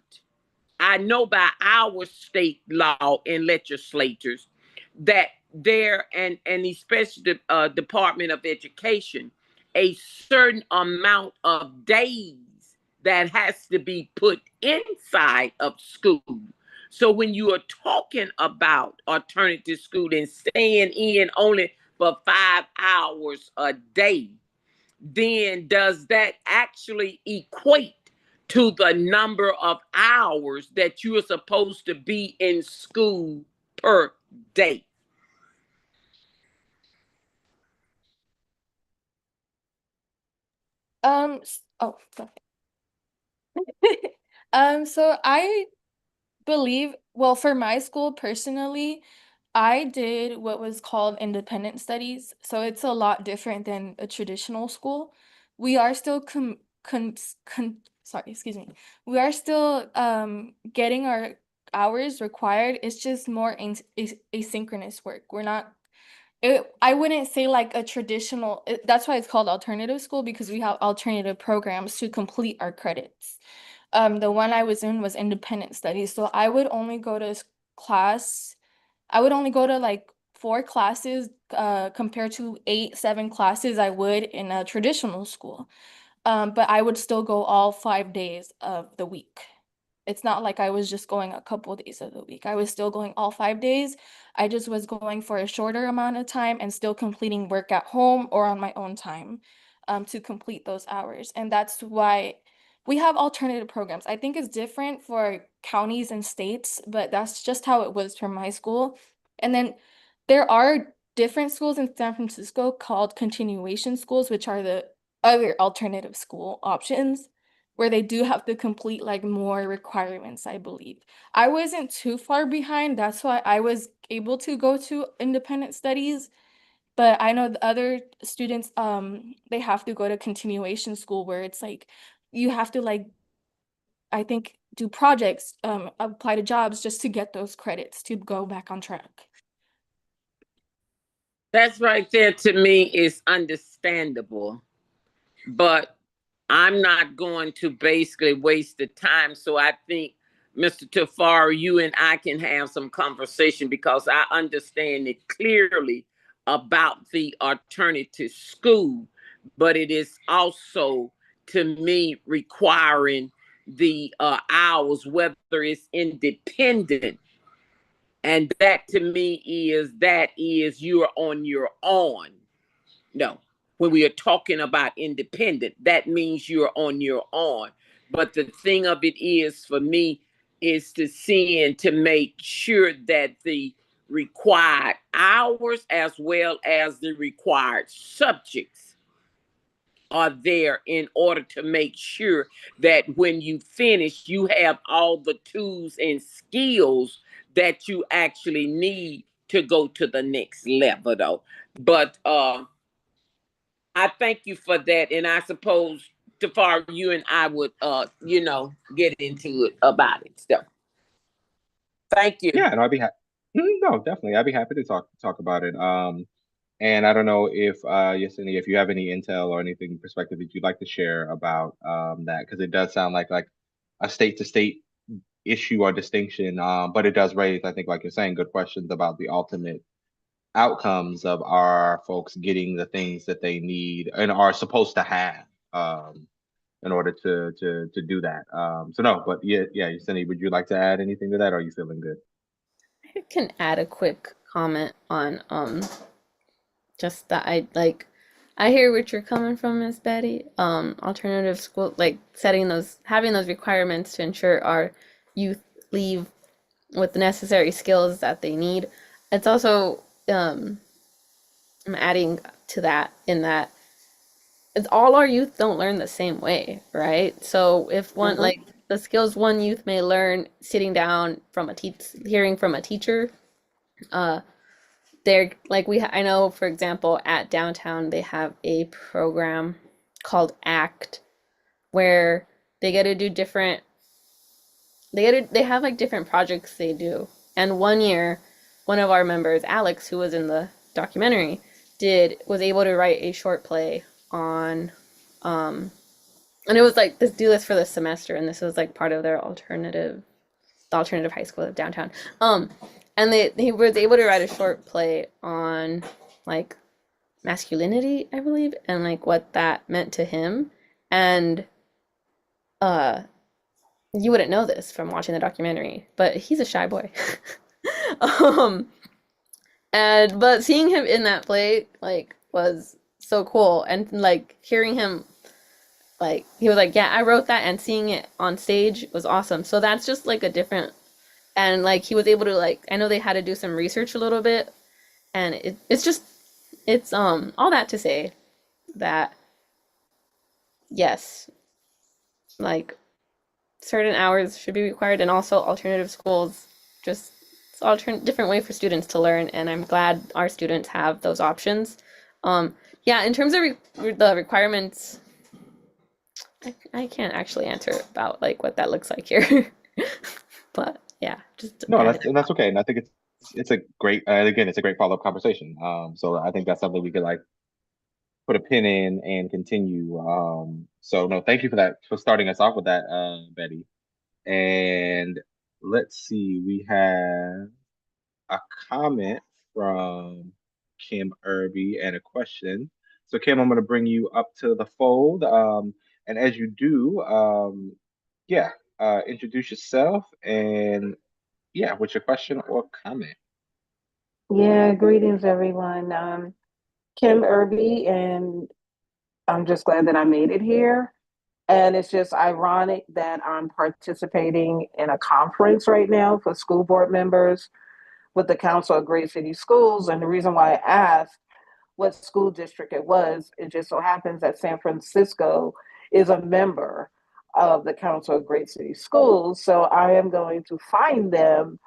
I know by our state law and legislatures, that there, and especially the Department of Education, a certain amount of days that has to be put inside of school. So when you are talking about alternative school and staying in only for 5 hours a day, then does that actually equate to the number of hours that you are supposed to be in school per day? Oh, go ahead. So I believe, well, for my school personally, I did what was called independent studies. So it's a lot different than a traditional school. We are still sorry, excuse me. We are still getting our hours required. It's just more asynchronous work. We're not I wouldn't say like a traditional, that's why it's called alternative school because we have alternative programs to complete our credits. The one I was in was independent studies, so I would only go to class. I would only go to like 4 classes, compared to 8, 7 classes I would in a traditional school. But I would still go all 5 days of the week. It's not like I was just going a couple days of the week. I was still going all 5 days. I just was going for a shorter amount of time and still completing work at home or on my own time, to complete those hours. And that's why we have alternative programs. I think it's different for counties and states, but that's just how it was for my school. And then there are different schools in San Francisco called continuation schools, which are the other alternative school options where they do have to complete like more requirements, I believe. I wasn't too far behind. That's why I was able to go to independent studies. But I know the other students, they have to go to continuation school where it's like you have to like, I think, do projects, apply to jobs just to get those credits to go back on track. That's right there to me is understandable. But I'm not going to basically waste the time. So I think, Mr. Tafari, you and I can have some conversation because I understand it clearly about the alternative school, but it is also, to me, requiring the hours, whether it's independent. And that to me is you're on your own. No, when we are talking about independent, that means you're on your own. But the thing of it is, for me, is to see and to make sure that the required hours as well as the required subjects are there in order to make sure that when you finish, you have all the tools and skills that you actually need to go to the next level, though. But I thank you for that, and I suppose Tafar, you and I would, get into it about it. So, thank you. Yeah, no, I'd be happy. No, definitely, I'd be happy to talk about it. And I don't know if Yesenia, if you have any intel or anything perspective that you'd like to share about that, because it does sound like a state to state issue or distinction. But it does raise, I think, like you're saying, good questions about the ultimate outcomes of our folks getting the things that they need and are supposed to have in order to do that. So no, but yeah, Yesenia, would you like to add anything to that, or are you feeling good? I can add a quick comment on just that I hear what you're coming from, Miss Betty. Alternative school, like setting those, having those requirements to ensure our youth leave with the necessary skills that they need. It's also I'm adding to that in that it's all our youth don't learn the same way, right? So if one Mm-hmm. like the skills one youth may learn sitting down from hearing from a teacher, uh, they're like I know for example at downtown they have a program called ACT where they get to do different they have like different projects they do. And one year, one of our members, Alex, who was in the documentary, did was able to write a short play on and it was like this do this for the semester and this was like part of their the alternative high school of downtown. Um and he was able to write a short play on like masculinity, I believe, and like what that meant to him. And uh you wouldn't know this from watching the documentary, but he's a shy boy. um and but seeing him in that play like was so cool and like hearing him like he was like, yeah, I wrote that and seeing it on stage was awesome. So that's just like a different and like he was able to like I know they had to do some research a little bit and it's just it's all that to say that yes, like certain hours should be required and also alternative schools just it's alternate different way for students to learn and I'm glad our students have those options. Yeah, in terms of the requirements, I can't actually answer about like what that looks like here. But yeah, just No, adding. that's okay, and I think it's a great again, it's a great follow up conversation. So I think that's something we could like put a pin in and continue. So no, thank you for that for starting us off with that, Betty. And let's see, we have a comment from Kim Irby and a question. So Kim, I'm going to bring you up to the fold. And as you do, yeah, introduce yourself and yeah, what's your question or comment? Yeah, greetings everyone. Kim Irby, and I'm just glad that I made it here. And it's just ironic that I'm participating in a conference right now for school board members with the Council of Great City Schools. And the reason why I asked what school district it was, it just so happens that San Francisco is a member of the Council of Great City Schools. So I am going to find them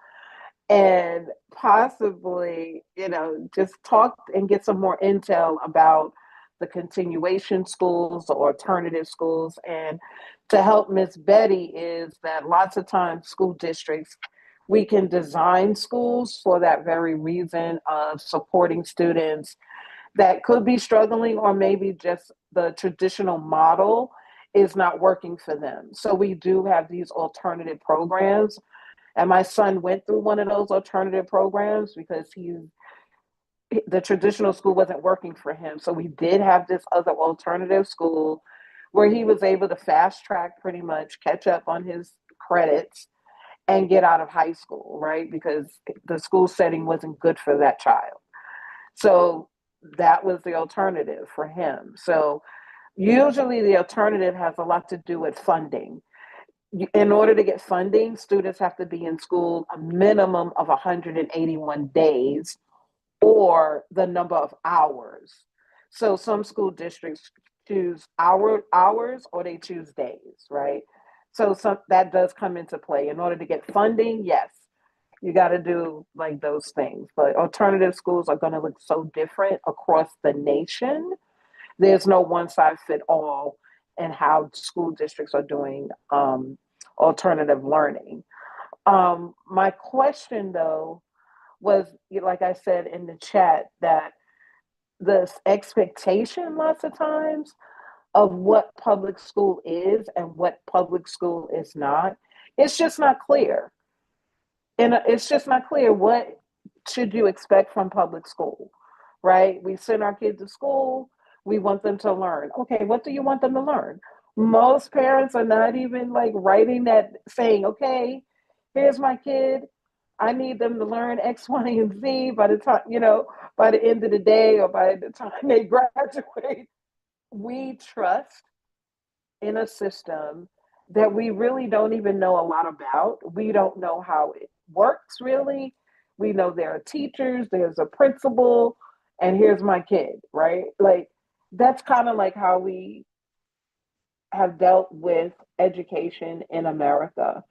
and possibly, just talk and get some more intel about the continuation schools, the alternative schools. And to help Miss Betty is that lots of times school districts, we can design schools for that very reason of supporting students that could be struggling or maybe just the traditional model is not working for them. So we do have these alternative programs and my son went through one of those alternative programs because the traditional school wasn't working for him. So we did have this other alternative school where he was able to fast track pretty much, catch up on his credits and get out of high school, right? Because the school setting wasn't good for that child. So that was the alternative for him. So usually the alternative has a lot to do with funding. In order to get funding, students have to be in school a minimum of 181 days or the number of hours. So some school districts choose hours or they choose days, right? So some that does come into play. In order to get funding, yes, you got to do like those things. But alternative schools are going to look so different across the nation. There's no one size fit all in how school districts are doing alternative learning. My question though was, like I said in the chat, that the expectation lots of times of what public school is and what public school is not, it's just not clear. And it's just not clear what should you expect from public school, right? We send our kids to school, we want them to learn. Okay, what do you want them to learn? Most parents are not even like writing that, saying, okay, here's my kid. I need them to learn X, Y, and Z by the time, by the end of the day or by the time they graduate. We trust in a system that we really don't even know a lot about. We don't know how it works really. We know there are teachers, there's a principal, and here's my kid, right? Like that's kind of like how we have dealt with education in America,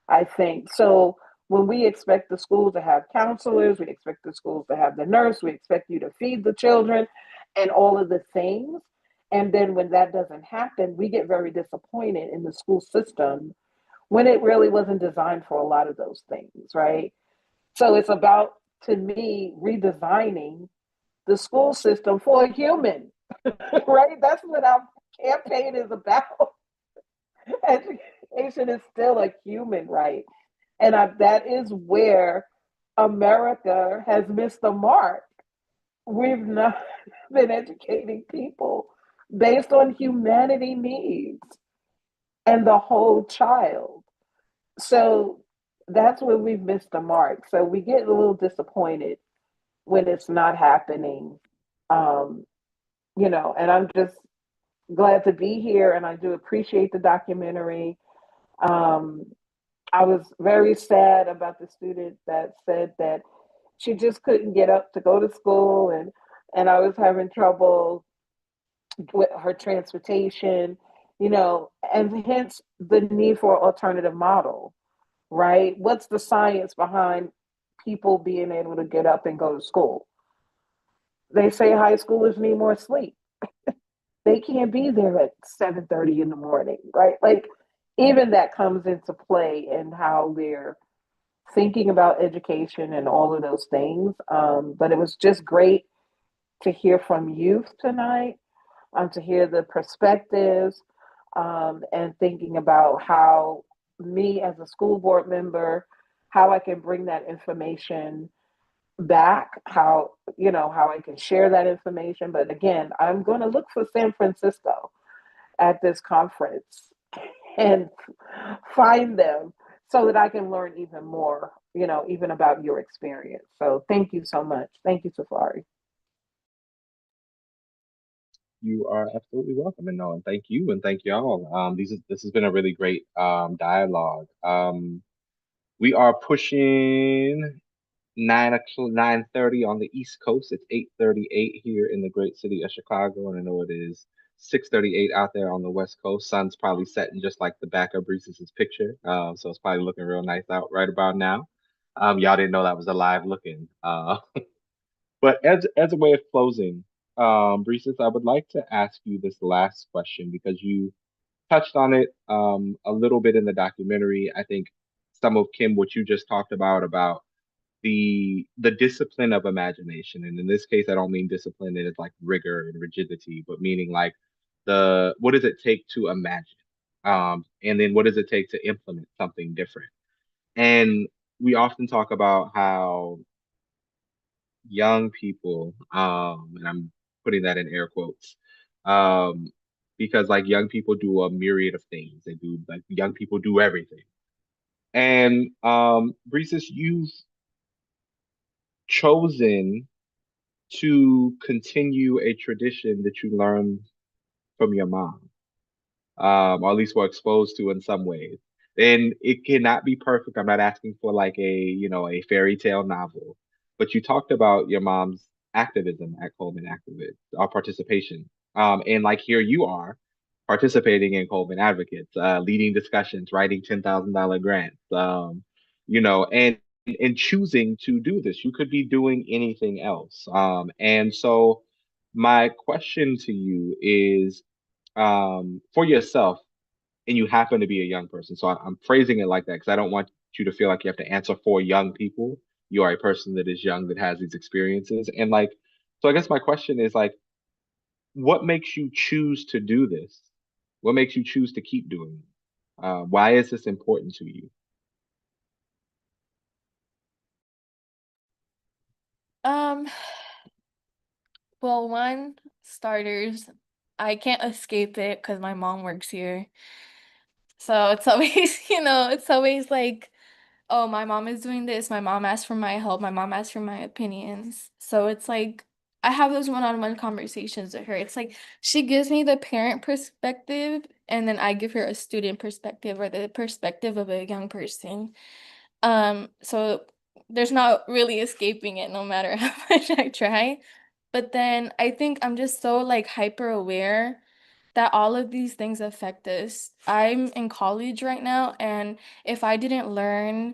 I think. So when we expect the schools to have counselors, we expect the schools to have the nurse, we expect you to feed the children and all of the things. And then when that doesn't happen, we get very disappointed in the school system when it really wasn't designed for a lot of those things, right? So it's about, to me, redesigning the school system for a human, right? That's what our campaign is about. Education is still a human right. And that is where America has missed the mark. We've not been educating people based on humanity needs and the whole child. So that's where we've missed the mark. So we get a little disappointed when it's not happening. Um, and I'm just glad to be here and I do appreciate the documentary. Um, I was very sad about the student that said that she just couldn't get up to go to school, and I was having trouble with her transportation, and hence the need for alternative model, right? What's the science behind people being able to get up and go to school? They say high schoolers need more sleep. They can't be there at 7:30 in the morning, right? Like even that comes into play in how we're thinking about education and all of those things. But it was just great to hear from youth tonight, to hear the perspectives, and thinking about how me as a school board member, how I can bring that information back, how I can share that information. But again, I'm going to look for San Francisco at this conference and find them so that I can learn even more, even about your experience. So thank you so much. Thank you, Safari. You are absolutely welcome, and no, and thank you all. This has been a really great dialogue. We are pushing 9:30 on the East Coast. It's 8:38 here in the great city of Chicago, and I know it is 6:38 out there on the West Coast. Sun's probably setting just like the back of Brees's picture, so it's probably looking real nice out right about now. Y'all didn't know that was a live looking. But as a way of closing, Brees, I would like to ask you this last question because you touched on it a little bit in the documentary. I think some of Kim, what you just talked about the discipline of imagination. And in this case, I don't mean discipline as like rigor and rigidity, but meaning like the what does it take to imagine? And then what does it take to implement something different? And we often talk about how young people, and I'm putting that in air quotes, um, because like young people do a myriad of things. They do like young people do everything. And Brees, you've chosen to continue a tradition that you learned from your mom, or at least were exposed to in some ways. And it cannot be perfect. I'm not asking for like a fairy tale novel, but you talked about your mom's activism at Coleman Activist, our participation. And like here you are participating in Coleman Advocates, leading discussions, writing $10,000 grants, and choosing to do this. You could be doing anything else. And so my question to you is, for yourself, and you happen to be a young person. So I'm phrasing it like that because I don't want you to feel like you have to answer for young people. You are a person that is young that has these experiences. And like, so I guess my question is like, what makes you choose to do this? What makes you choose to keep doing it? Why is this important to you? Um, well, one, starters, I can't escape it because my mom works here. So it's always, it's always like, oh, my mom is doing this. My mom asked for my help. My mom asked for my opinions. So it's like I have those one-on-one conversations with her. It's like she gives me the parent perspective, and then I give her a student perspective or the perspective of a young person. So there's not really escaping it no matter how much I try. But then I think I'm just so like hyper aware that all of these things affect us. I'm in college right now, and if I didn't learn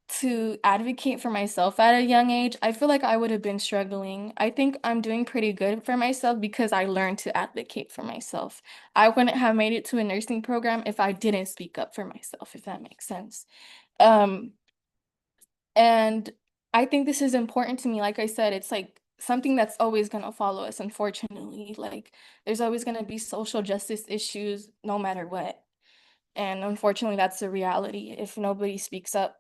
to advocate for myself at a young age, I feel like I would have been struggling. I think I'm doing pretty good for myself because I learned to advocate for myself. I wouldn't have made it to a nursing program if I didn't speak up for myself, if that makes sense. Um, and I think this is important to me. Like I said, it's like something that's always going to follow us, unfortunately. Like there's always going to be social justice issues no matter what. And unfortunately, that's the reality if nobody speaks up.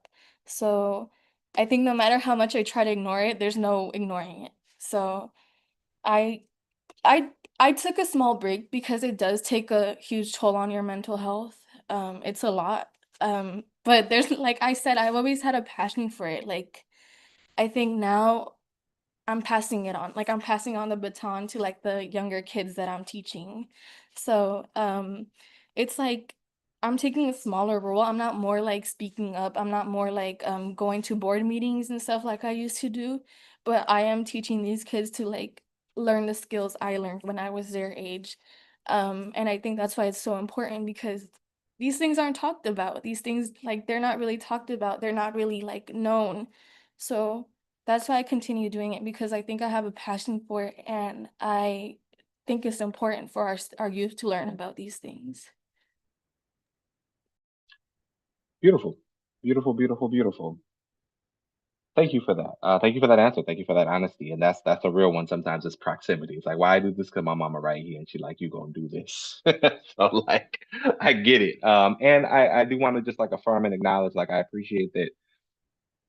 So I think no matter how much I try to ignore it, there's no ignoring it. So I I I took a small break because it does take a huge toll on your mental health. It's a lot. But there's like I said, I've always had a passion for it. Like I think now I'm passing it on. Like I'm passing on the baton to like the younger kids that I'm teaching. So, it's like I'm taking a smaller role. I'm not more like speaking up. I'm not more like going to board meetings and stuff like I used to do, but I am teaching these kids to like learn the skills I learned when I was their age. And I think that's why it's so important because these things aren't talked about. These things like they're not really talked about. They're not really like known. So, that's why I continue doing it because I think I have a passion for it and I think it's important for our youth to learn about these things. Beautiful, beautiful, beautiful, beautiful. Thank you for that. Thank you for that answer. Thank you for that honesty. And that's a real one. Sometimes it's proximity. It's like, why I do this? Because my mama right here, and she like, you gonna do this. So like, I get it. And I do want to just like affirm and acknowledge, like, I appreciate that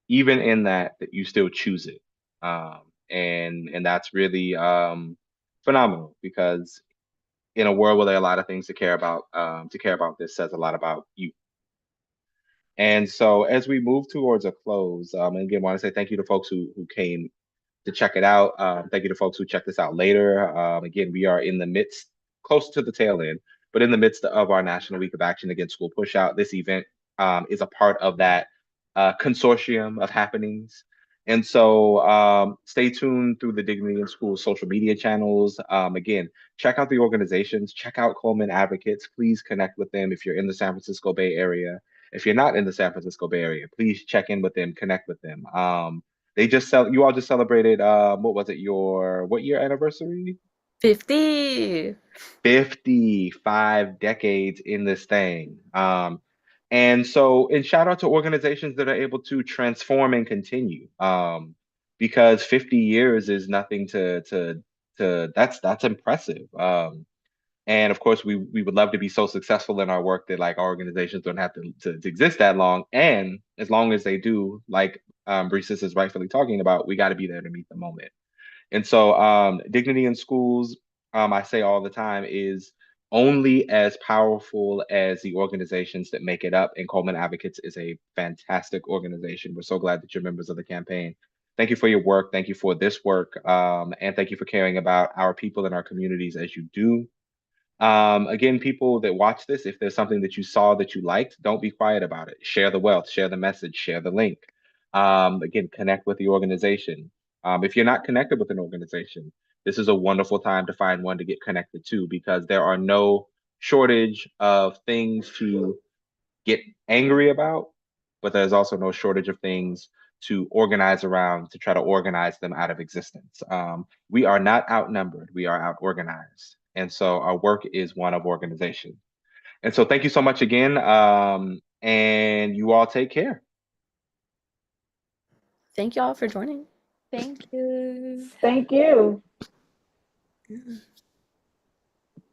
even in that you still choose it. And that's really phenomenal because in a world where there are a lot of things to care about, this says a lot about you. And so as we move towards a close, and again, want to say thank you to folks who came to check it out. Thank you to folks who check this out later. Again, we are in the midst, close to the tail end, but in the midst of our National Week of Action Against School Pushout. This event is a part of that consortium of happenings. And so stay tuned through the Dignity in Schools social media channels. Again, check out the organizations, check out Coleman Advocates. Please connect with them if you're in the San Francisco Bay Area. If you're not in the San Francisco Bay Area, please check in with them, connect with them. You all just celebrated what was it, your what year anniversary? 50. 55 decades in this thing. And shout out to organizations that are able to transform and continue. Because 50 years is nothing to that's impressive. And of course, we would love to be so successful in our work that like our organizations don't have to exist that long. And as long as they do, like Brees is rightfully talking about, we got to be there to meet the moment. And so dignity in schools, I say all the time, is only as powerful as the organizations that make it up. And Coleman Advocates is a fantastic organization. We're so glad that you're members of the campaign. Thank you for your work. Thank you for this work. And thank you for caring about our people and our communities as you do. Again, people that watch this, if there's something that you saw that you liked, don't be quiet about it. Share the wealth, share the message, share the link. Again, connect with the organization. If you're not connected with an organization, this is a wonderful time to find one to get connected to, because there are no shortage of things to get angry about, but there's also no shortage of things to organize around to try to organize them out of existence. We are not outnumbered, we are out organized. And so our work is one of organization. And so thank you so much again. And you all take care. Thank you all for joining. Thank you. Thank you.